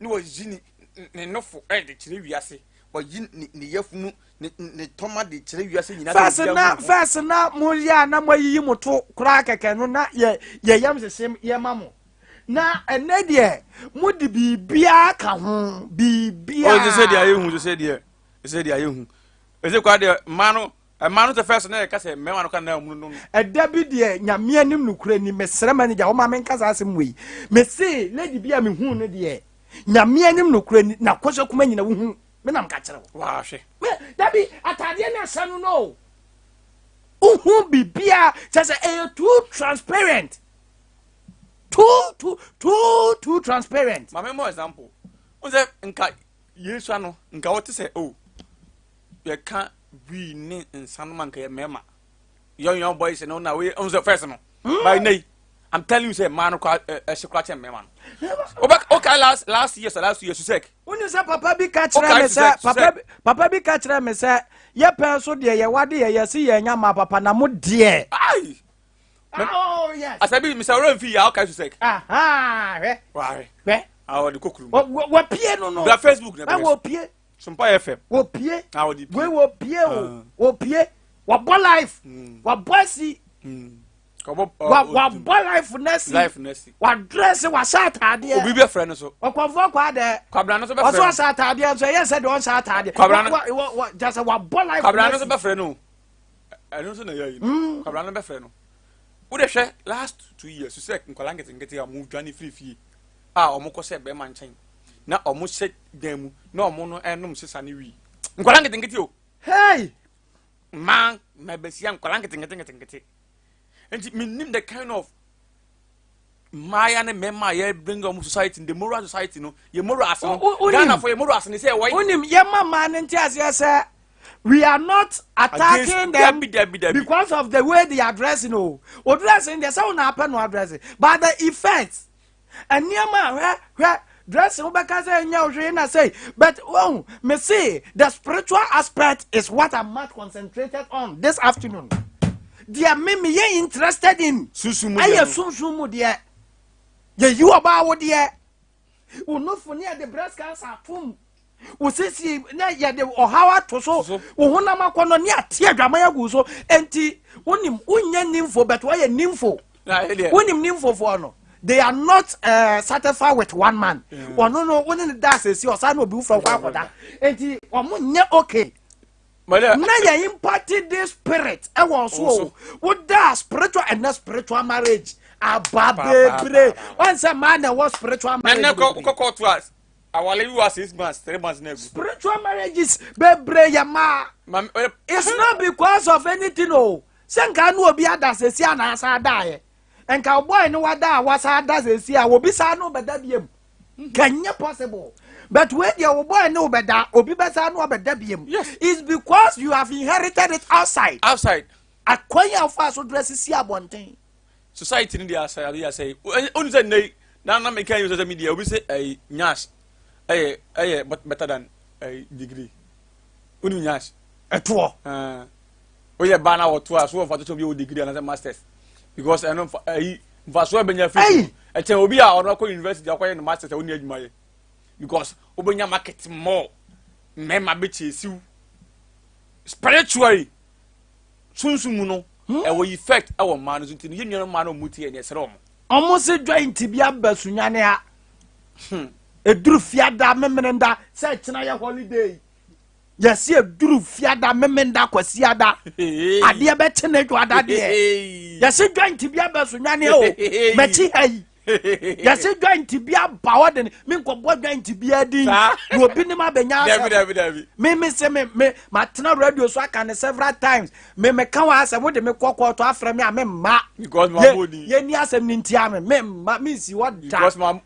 ni wo jini ne nofo de kire wiase wo yi ne yafunu ne toma de kire wiase nyina first na mo ya na mo yi moto kura keke no na ye yam sesem ye mamo na ene de mo de bibia ka ho bibia o se de ayehu se de ayehu ese kwa de manu te first na ka se me manu ka na mu no eda bi de nyame anim nukura ni mesere manager wo ma men kasa asem wi me se lady bia me hu no de nyame anim nukura ni na kwose kuma nyina wo hu me nam ka kire wa hwe me dabi atade na sanu no uhu bibia say too transparent too transparent ma me more example o se nka yesu ano nka what say ye ka we ni insano man ka ye mema young boys no na we on the first no by nay I'm telling you say man ko secret mema no okay last year you say when you say papa bi ka kire me say papa bi ka kire me say ye pen so de ye wade ye si ye nya ma papa na mo de ai oh yes Asabee Mr. Renfi ya okay say aha we awo de kokuru wo pie no na Facebook na wo pie Sompa FM wo pie awo di we wo pie wo pie wo bo life wo bossy wa bo life nesi wa dress wa shirt ade obi be friend so okwofo kwa de kwabra no so be friend oso shirt ade so yes said on shirt ade wa just wa bo life kwabra no so be friend no eno so na yayi kwabra no be friend no wo de hwe last 2 years you say nkwala ngete ya mu dwane free omukọ se be man chen na omu se demu na omu no enum sesa ne wi nkwala ngete o hey man me besia nkwala ngete and Mennim the kind of Maya and Mema ye bring on society in the moral society no ye moral as Ghana for ye moral as say why unim ye man say we are not attacking them because of the way they address addressing the sound happen no addressing but the effects and near man where dressing say but me see the spiritual aspect is what I'm much concentrated on this afternoon. Dear me ye interested in susumu aye sunsumu dear ye you about dear we no for near the breast cancer fum we see na ye the ohawa to so we honam akono ne atie adwama ya gu so enti wonim unya nimfo but why nimfo wonim nimfo for no they are not satisfied with one man no wonin that say see osa no bi from kwakoda enti omunye okay na ya imparted this spirit e won so with that spiritual and not spiritual marriage ababebre once man was spiritual marriage na ko to us our lady was 6 months, 3 months never. Spiritual marriages, bebre yama. It's not because of anything, oh. Senka no obi adase si na asa dae. Enka boy no wada wasa adase si a obi sa no beda biem. Kanya possible. But when your boy no beda, obi besa no beda biem. Yes. It's because you have inherited it outside. Outside. Akwanya ofa so dress si abonten. Society in the outside, I say. Only say nay. Now me can use social media. We say nyash. But better than a degree. Only nyash. Eto. Oh yeah, banner or two as well for to be with degree and as a masters. Because I know for so benefit. I tell Obi or local university acquiring the masters only admire. Because Obanya market more. Men my bitches you spiritually. Sunsuno. And we effect our man is into union man of muti and yes rom. Almost a joint to be a Sunyani. A drew fiada memenda said tonight holiday. Yes, you drew fiada memenda quasiada. I dear better net what I did. Yes, you're going to be a Sunyani. Betty, hey. Yes, you're going to be a power than me. What going to be a dean? You have been in my benya. Me say me Martina radio so I can several times. Me come as I would make walk to after me. I ma because my body. Ye ni asem nintiame. Me see what that. Because my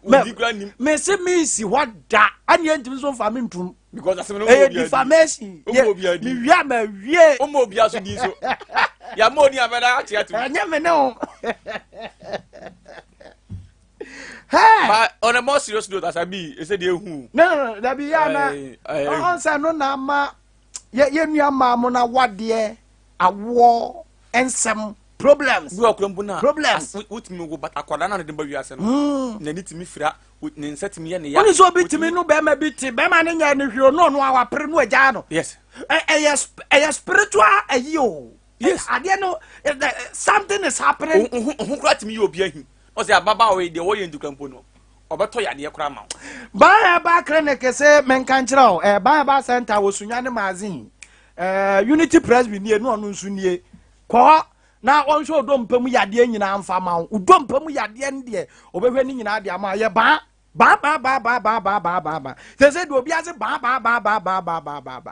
me say me see what that. And you enti so for me tum. Because I say no defamation. Me wi me wie. Omo bia so di so. Ya mo ni abeda atiatu. Anya me no. Hey! But on a more serious note, Asabee, you said you who? No, that be yana. Answer no nama. Ye ma mona what dear a war and some problems. You are Crumbuna. Problems. With me, but I call another number you are saying. They need to me fra with Ninset me and what is so bit to me no bema bit bema and if you know our prenu jano. Yes. A spiritual a you. Yes. I didn't know something is happening. Who got me your being? O say ababa we de wo yendu kampo no obeto yade kura ma ba clinic say menka nkyerɛw ba center wo Sunyani magazine Unity Press bi nie no ɔno nso nie kɔ na ɔnhwɛ odompamu yade nyina amfa ma wo odompamu yade ne de obehwɛ ni nyina de ama ye ba they say do obi ase ba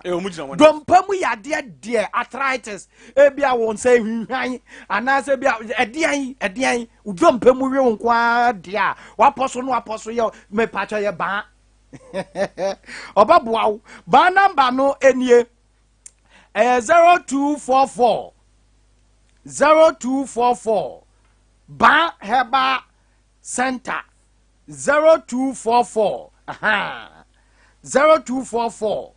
e o mu gina won dompamu yade de arthritis e bia won say hwan anase bia edian dompamu we won kwa de a waposo no aposo ye me pacho ye ba obaboa ba number no enie 0244 ba heba center 0244 0244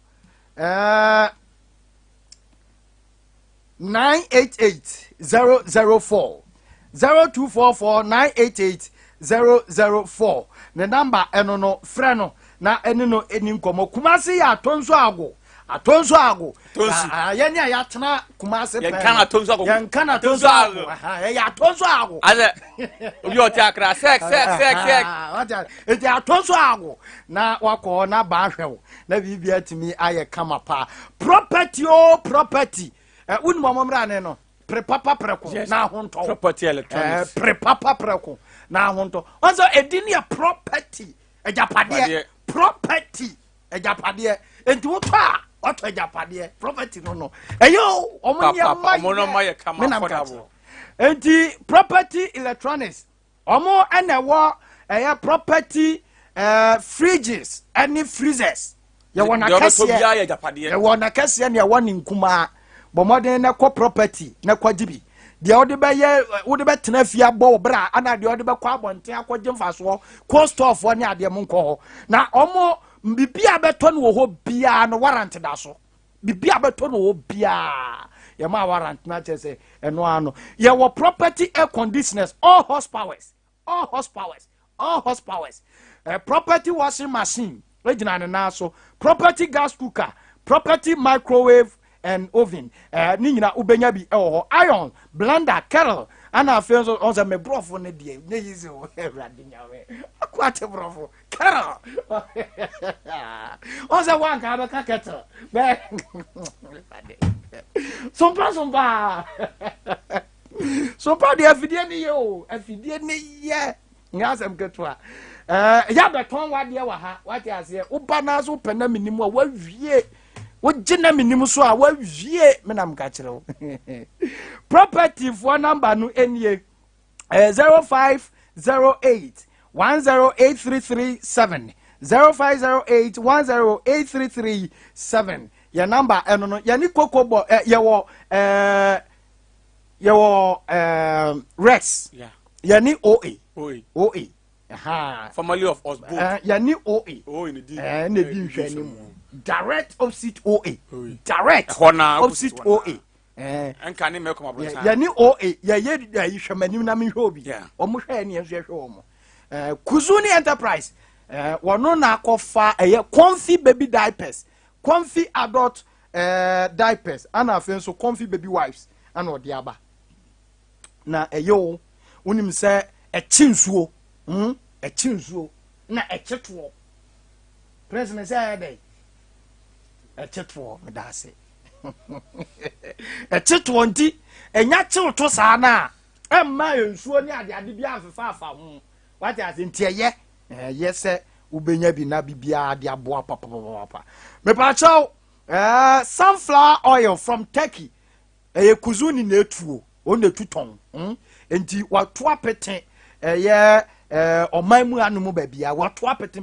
988 004 0244 988 004 the number eno no frɛ no na eno no eni nkomo Kumasi ya atonso ago yeni ya tena Kumasi pe yenkana tonso ago ya atonso ago ade obi o ti akra sex eti atonso ago na wakɔ na ba hwew na bibia timi aye kama pa property unimomomra ne no prepapa preko na honto property electronics prepapa preko na honto onso edini ya property ejapade property ejapade enti woto a oto ejapade property no eyo omo ma kama affordable enti property electronics omo enewo property fridges any freezers ye wona kase ne wona nkuma bomoden na property na kwajibi de odi be ye wodi be tena fia bo bra ana de odi be kwa bonten akogye mfaso cost of one ade mo nko ho na omo bibia beto no ho bia no warrant da so bibia beto no ho bia ye ma warrant na chese eno ano ye wo property air conditioners all horsepowers property washing machine regina na so property gas cooker property microwave and oven ni nyina ubenya bi iron blender kettle ana afenso on se me brofo ne de ne yize o erade nyawe akwate brofo kettle on se wan ka ba kettle be sompa de afidie ne ye o afidie ne ye ngasem ketwa ya beton wade wa ha what you say uba na so pena minimu a wawie wo gina minimu so a wawie me na mka kire wo property for number no enie 0508 1083337 0508 1083337 your number eno no ya ni kokobo your Rex ya ni OA family of us both ya ni OA in the na di hwe ni mu direct opposite OA direct opposite OA enka ni me come abroad ya ni OA ya ye hwemanim na me hwe obi omo hwe ne hwe omo Kuzuni Enterprise wono na akofa comfy baby diapers comfy adult diapers ana afen so comfy baby wipes ana odiaba na eyo unim se echinsuo echinsuo na echetuo president say dey echetuo medase echetuo nti enya chewto saa na emma ensuo ni ade bia afefa afa ho what as ntie yes ubenya bi na bibia de aboa papa me pa chaw sunflower oil from Turkey kuzuni na etuo o na tuton enti watu apete oman mu anu ba bia watu apete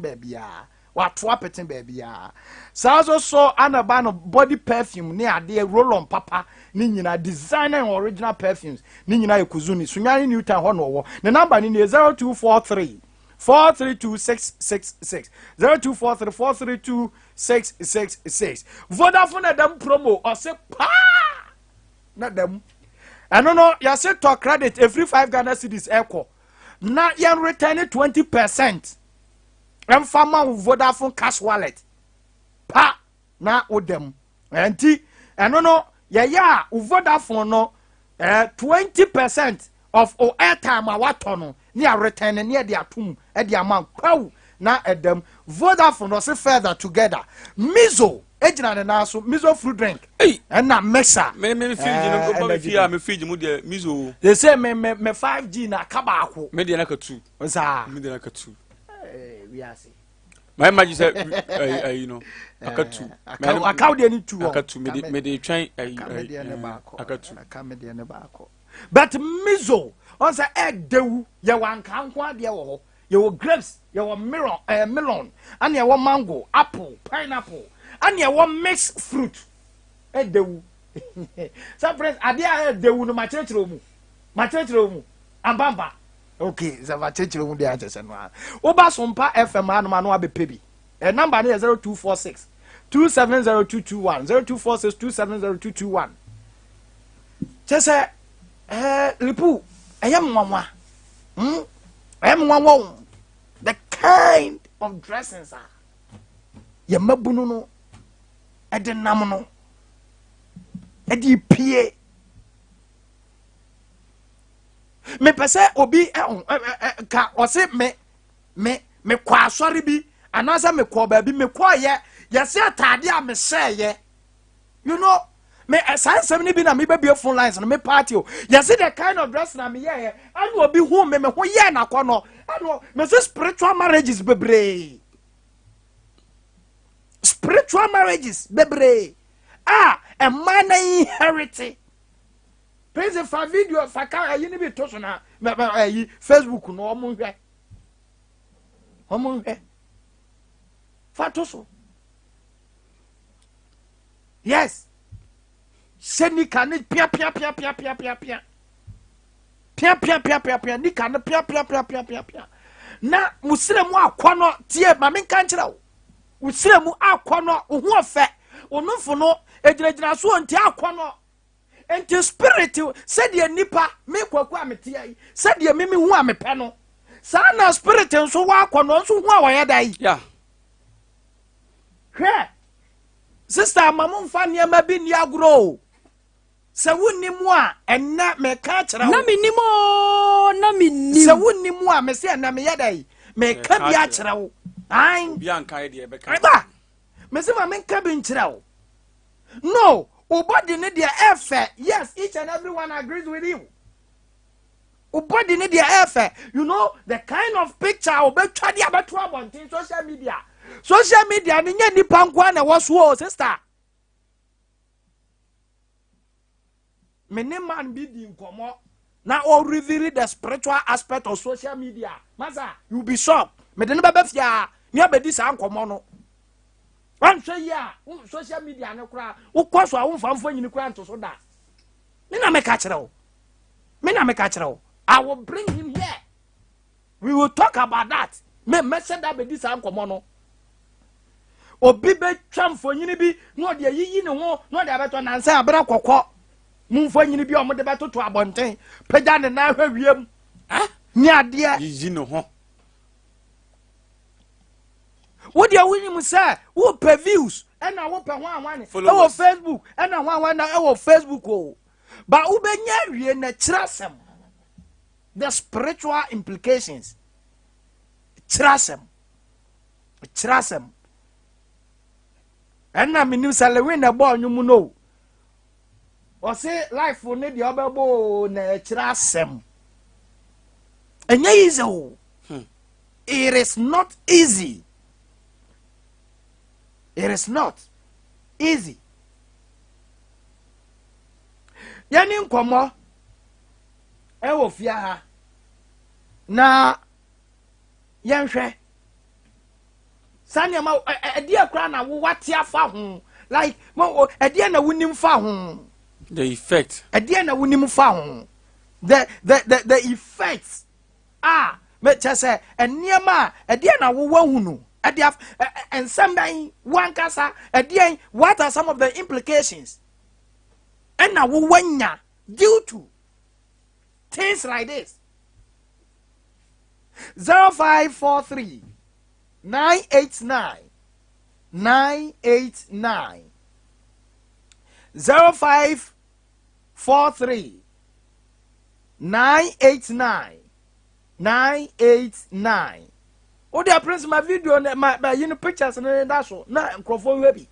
ba bia so anaba no body perfume ni ade roll on papa ni nyina designer and original perfumes ni nyina kuzuni Sunyani new town ho no wo ne number ni 0243 432666 0243 43266 Vodafone adam promo or say pa na dem no ya say to credit every 5 Ghana cedis equal na yan return 20% em fama Vodafone cash wallet pa na odem enti no ya Vodafone no 20% of o airtime awatono ni a return ni e de atum e de amount kwaw na edem Vodafone no se further together mizo ejina ne na so mizo fruit drink and na mixer me fridge no go ba fi me fridge mu de mizo they say me 5G na kaba ako me de na ka 2 sa me de na ka 2 we are see my imagine say you know aka 2 aka de ni 2 aka 2 me de twan aka 2 aka me de ne ba ako but mizo on say edewu ye wanka nko ade wo ho ye wo grapes ye wo melon and ye wo mango apple pineapple and ye wo mixed fruit edewu so friends ade edewu no machechero mu ambamba okay so machechero mu de achese no oba Sompa FM anu abepebi number na 0246 270221 0246 270221 chese lipu ayamwanwa the kind of dressings are ye mabunu no ede nam no ede pie me pese obi ka ose me kwa asori bi anasa me kwa ba bi me kwa ye se atade a me sheye you know me sansem ni bi na me be phone lines no me party o you see the kind of dress na me here anu obi hu me ho ye na kono anu me say spiritual marriages bebre a man inherit praise for video for ka yi ni bi to so na Facebook no omo hwe fa to so yes seni kane pia ni kane pia na musiremu akono tie ma me kan kire wo musiremu akono ohu ofe onufo no ejirejira so onti akono enti spirit said ye nipa me kwaku amete yi said ye mimi hu amepe no sa na spirit nso wa akono nso hu awoye dai yeah hwe sister mamu mfa niam bi ni agro se wunimu a enna me ka kira na minimo se wunimu a me se na me yadai me ka bi a kira wo ai bi an kai de be ka ba me se ma me ka bi nkira wo no o body ne de efe yes each and everyone agrees with you body need the effort. You know the kind of picture obetwa dia beto abontin social media. Social media ni nya nipa nkwa na woso sister. Mennim man be di nkomo na all reveal the spiritual aspect of social media. Masa, you be shocked. Me de ba befia, me abedi sa nkomo no. Wan hwe ya, social media ne kura, wo kwaso a wo mfamfo nyini kura nto so da. Me na me ka kire wo. I will bring him here. We will talk about that. Me message that be this nkomo no. Obi be twamfo nyini bi, no de yiyi ne ho, no de abeto nansa abra kokko. Mumfo nyini bi omo de beto to abonten. Pega ne na hwa wiem. Nya de yiyi ne ho. What you winning mu say? Who pay views? And now who pay one on Facebook? And now one on Facebook oh. But who be nyari na trasem? The spiritual implications. Trasem. And now me new salary na ball you know. Or say life will need the obebo na trasem. And easy. It is not easy. It is not easy. Yani nkomo ewo fia ha na yenhwe sanya ma edi akra na wo wate afa ho like edi na wunim fa ho the effect edi na wunim fa ho the effects me chese eniema edi na wo wahunu and somebody one kasa again what are some of the implications and now wanya due to things like this 0543 989 989 0543 989 989 Oh, they print my video and my pictures and that's all. Now, microphone baby.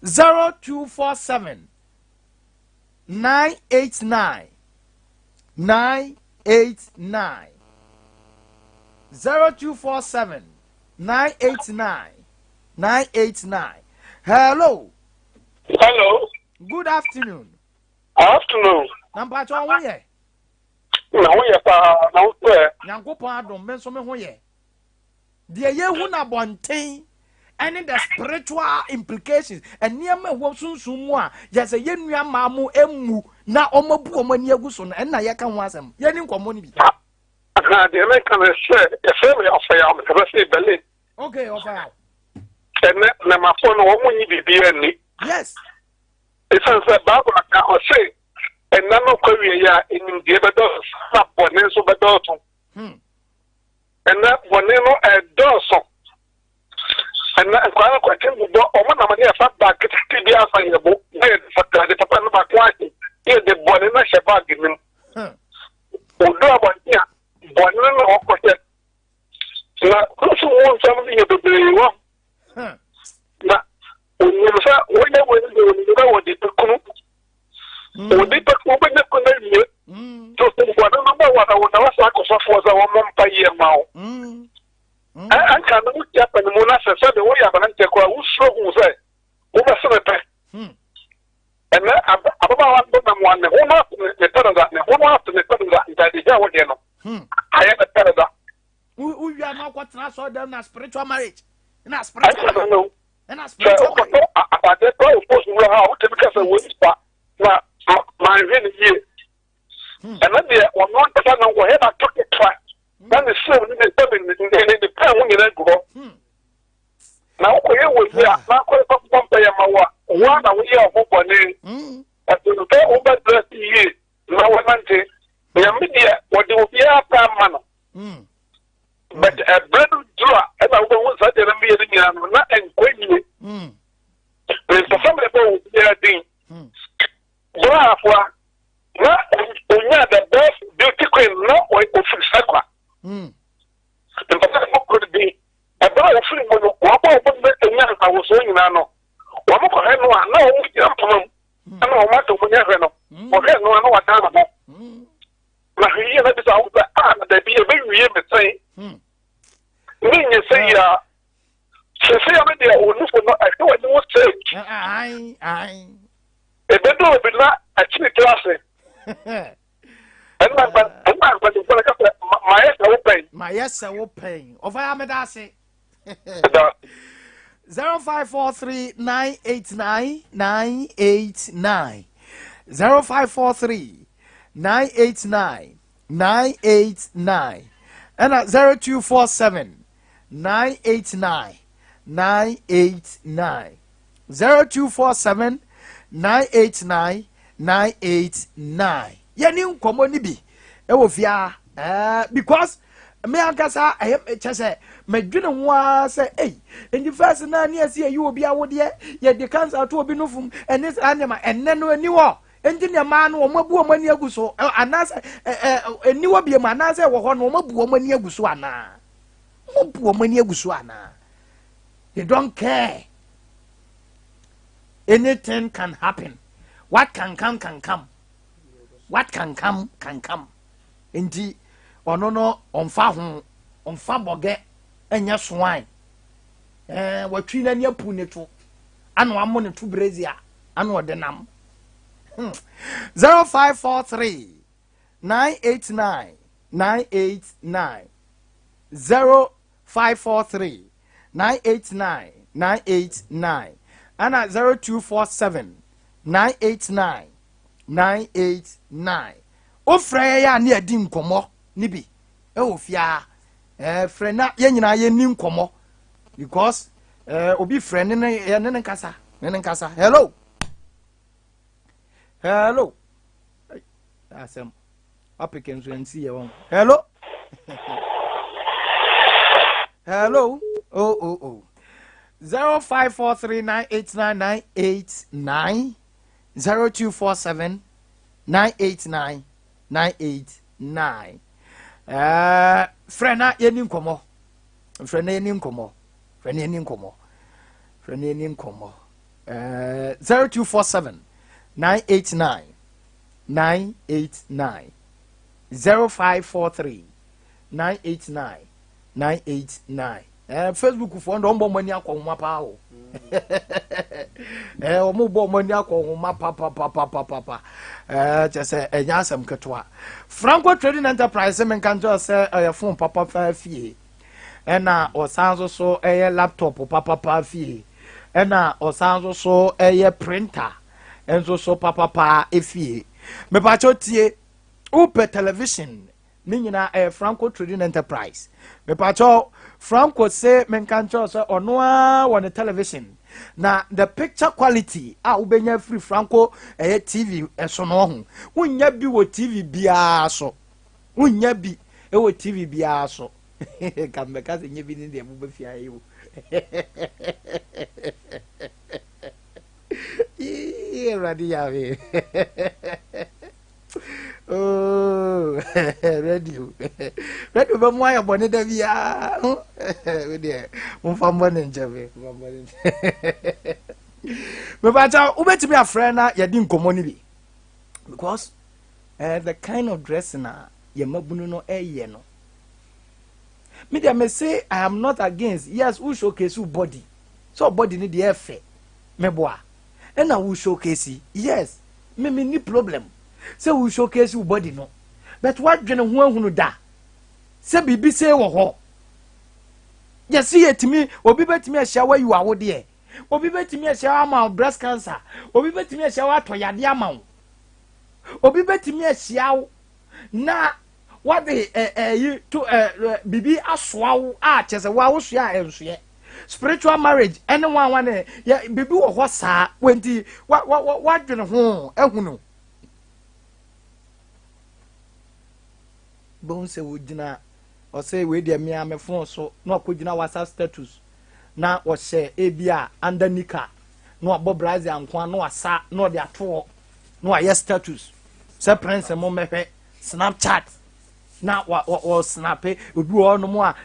0247 989 989 0247 989 989. Hello. Hello. Good afternoon. Afternoon. Number 1 here. Na wo ye pa na wo pe Nyankopon adom ben so me ho ye de ye hu na bonten and the spiritual implications and near me wo sunsun mu a je se ye nua ma mu emu na omabu omani aguso na na ye ka ho asem ye ni nkomo ni bi de me kan se e se me ofa ya me ka se Berlin okay ofa ya na ma fo no wo mu nyi bibi ani yes e san se Bible ka o se and none of Korea in the Bedos, not one in so bedotum. And that one in a dorsum. And that quite a question with the money of fat back to be outside the book, for the papa back watching. Here the one in a shabag in him. Although one here, one in a question. Now, who wants something to be wrong? Now, when you say, when you know what the Odi pe ko be ne ko na wie to so kwa na ba wa na wa sa ko so fo za wo mpa ye ma o an ka na mu ya pa ni mu na se de wo ya ba na te ko wo so hu se wo ba se pe and ababa wa do na mu an ne wo na ne tere da ne wo na ne tere da nta de ja wo de no aye ne tere da u ya na ko tra so dem na spiritual marriage na spiritual I don't know and na spiritual about that go post wo ha wo te be ka se wo spa na my really here. And then they were not the one who had a took it track. Then the soon in the pen when you go. Now, we will be a quite a pump by Mawa. One a year of opening. At the pay over 30 years. Now, one day, the media, what do be a man? But a bread draw, and I was at the meeting, not and quickly. There's some people who are doing. Therefore, not the best beauty queen, not what of Sakwa. The person could be a brother of free one, what I was saying now. One more had no, we jump from. I know what to win, or had no what time. only for no I don't know what church. Aye. A better be not actually classy. And my yes, I will pay. Of I am a dassy. 0543-989-989. 0543-989-989. And at 0247-989-989. 0247-989-989. Yani nkomo ni bi e wo fia because me ankasa chese medwene ho a say in the first na ne ase yi obi awode ye de cancer to obi no fum ene anema enne no ani wo enti ne ma no mabu o mani aguso anasa eni wo bie ma anasa wo ho no mabu o mani aguso ana mabu o mani aguso ana. They don't care. Anything can happen. What can come can come. What can come can come. Enti ono no onfa boge enya swine watwi na ne apu ne to anu amo ne to brazia anu odenam 0543 989 989 0543 989 989 ana 0247 989 989 ofre ya ne adi nkomo ni bi e ofia frɛ na ye nyina ye ni nkomo because obi frɛ ne nkasa hello asem apike nso nsi ye won hello oh 0543989989 0247 989 989 frena yeni nkomo 0247 989 989 0543 989 989 Facebook for ndo mbo mani akonhoma pa o omo bo mani akonhoma pa chese enya asem ketwa Franco Trading Enterprise men kanto se phone papa fa fie na osanzo so laptop papa fie na osanzo so printer enzo so papa efie me pa chotie upe television ni nyina Franco Trading Enterprise me pa cho Franco say men kanto se ono a won television na the picture quality ubenya free Franco TV so no ho unya bi wo TV bia so unya bi wo TV bia so kameka se nya bi ni de bu bafia yi wo radio oh radio be mo ayo bone da bia we de mo fa mo ne njabe me ba ta ubetimi afre na ye di nkomo ni bi because the kind of dress na ye mabunu no eye no me dey me say I am not against yes we showcase your body so body ni dey efe me boa and na we showcase yes me ni problem say we showcase your body no but what dwene ho ahunu da say bibi say wo ho yes yetimi obi betimi ahia wa you awode e obi betimi ahia ama breast cancer obi betimi ahia wa atoyade ama obi betimi ahia na what the you to bibi aswa a chese wa wo so a enso spiritual marriage anyone one ya bibi wo ho saa wenti wa dwene ho ahunu bon se wo gina o say we dey me am phone so na ko gina WhatsApp status na o share ebia andanika na obo brazil anko na wasa na de ato na ya status se prince mo mehwe Snapchat na wa snap obi o no mo a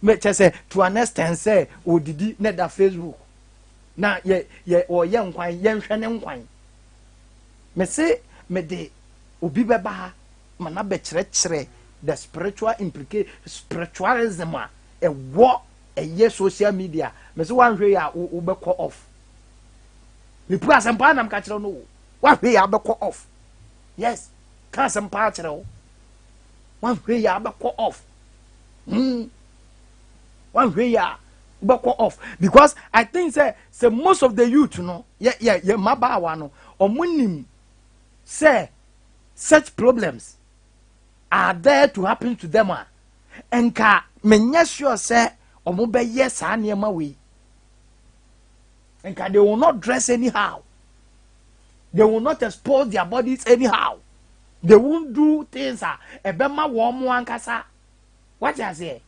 me chese to an extent say odidi na da Facebook na ye o ye nkwan ye nhwe ne nkwan me say me de obi beba ha mana be kire the spiritualism a wo social media me so one hwe ya wo be call off me pu asempa na mka kire no one hwe ya be call off yes ka asempa kire wo one hwe ya be call off one hwe ya be call off because I think say most of the youth no yeah mabawa no omunim say such problems are there to happen to them and ka menya sure say omo be yes anema we and they will not dress anyhow, they will not expose their bodies anyhow, they won't do things ebema warm ankasa what you say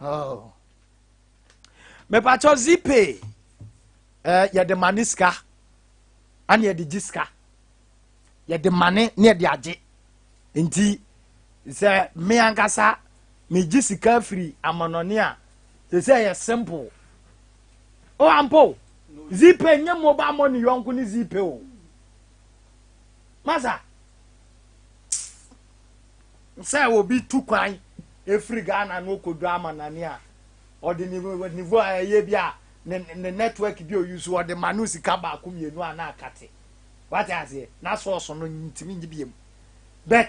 oh me pacho zipe ya de maniska ani ya de jiska ya de mane ne de age nti se me ankasa me jisika free amanoni a se say simple o ampo zipe nye mobile money yonku ni zipe o masa say obi tu kwan efri Ghana no kodu amanani a odi niveau aye bia ne network bi o use o de manu sika ba ko mienu ana akate what I say na so no ntimi ngibiem but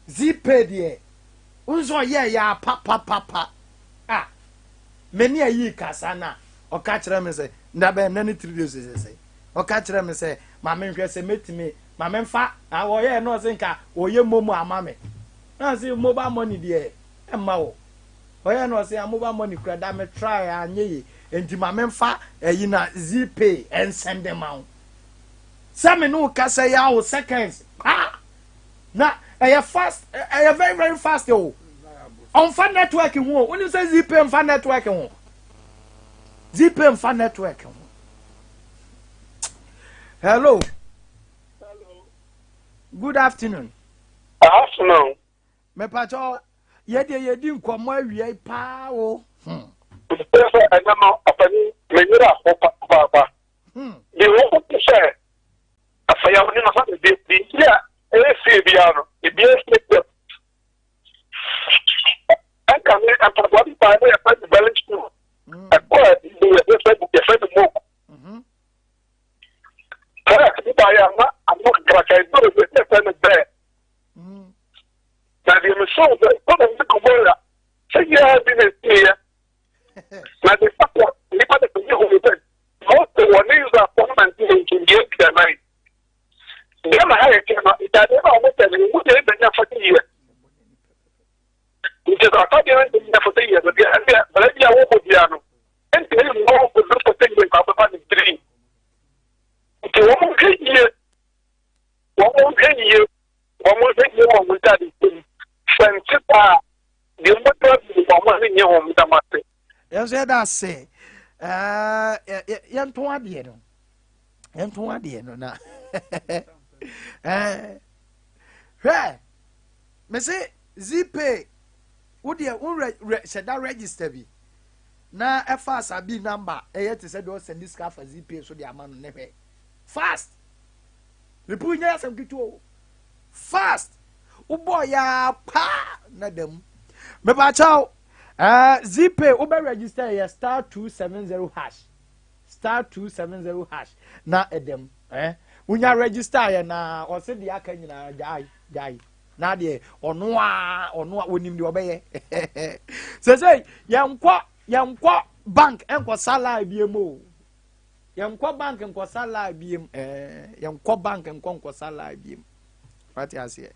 zipe de unzo ye ya pa many ayi kasana o ka kire me say ndabe na ni 3 days say o ka kire me say ma me hwe say metimi ma me mfa wo ye no say nka o ye momu amame na say mobile money de emma wo o ye no say mobile money kura da me try anye yi enti ma me mfa ayi na zpay and send them out some no ka say ya o seconds na fast very very fast o on fan network ho when you say zpay on fan network ho zpay on fan network ho hello good afternoon Afternoon. me pacho ye di nkomo awie pa o Pesa enamo apani menyira papa. The wo say afaya woni na fa de ya e biano e bi e and come in and for body by way of the balance too. Acquired the friend more. Correct, I'm not cracking with the friend there. Now, the so the Comola say, you have been here. Now, the fact that you put it in your head, most of one is a woman to get the night. Then I cannot, it had never almost any good day than for the year. Because I thought you were for the year, but I won't be piano. And tell you more for the thing with Papa in 3. It's a woman here. One more year, one more thing you want with that. Sensipa, the mother of one in your home, Damate. Yes, I say, yan to adie no. Yan to adie no na. Hey, me say Zpay. Would you should that register be? Na Asabee number. Te say do send this car for Zpay so the amount never. Fast. The punya some kitu. Fast. Ubo ya pa na dem. Me ba chao. Zpay ube register ya *270 hash. *270 hash. Na edem. Unya register ya na o se di aka nyina jai. Na de ono a onim de obeye. Say yankwa bank enko sala biemo. Yankwa bank enko sala biem. Yankwa bank enko sala biem. What you say?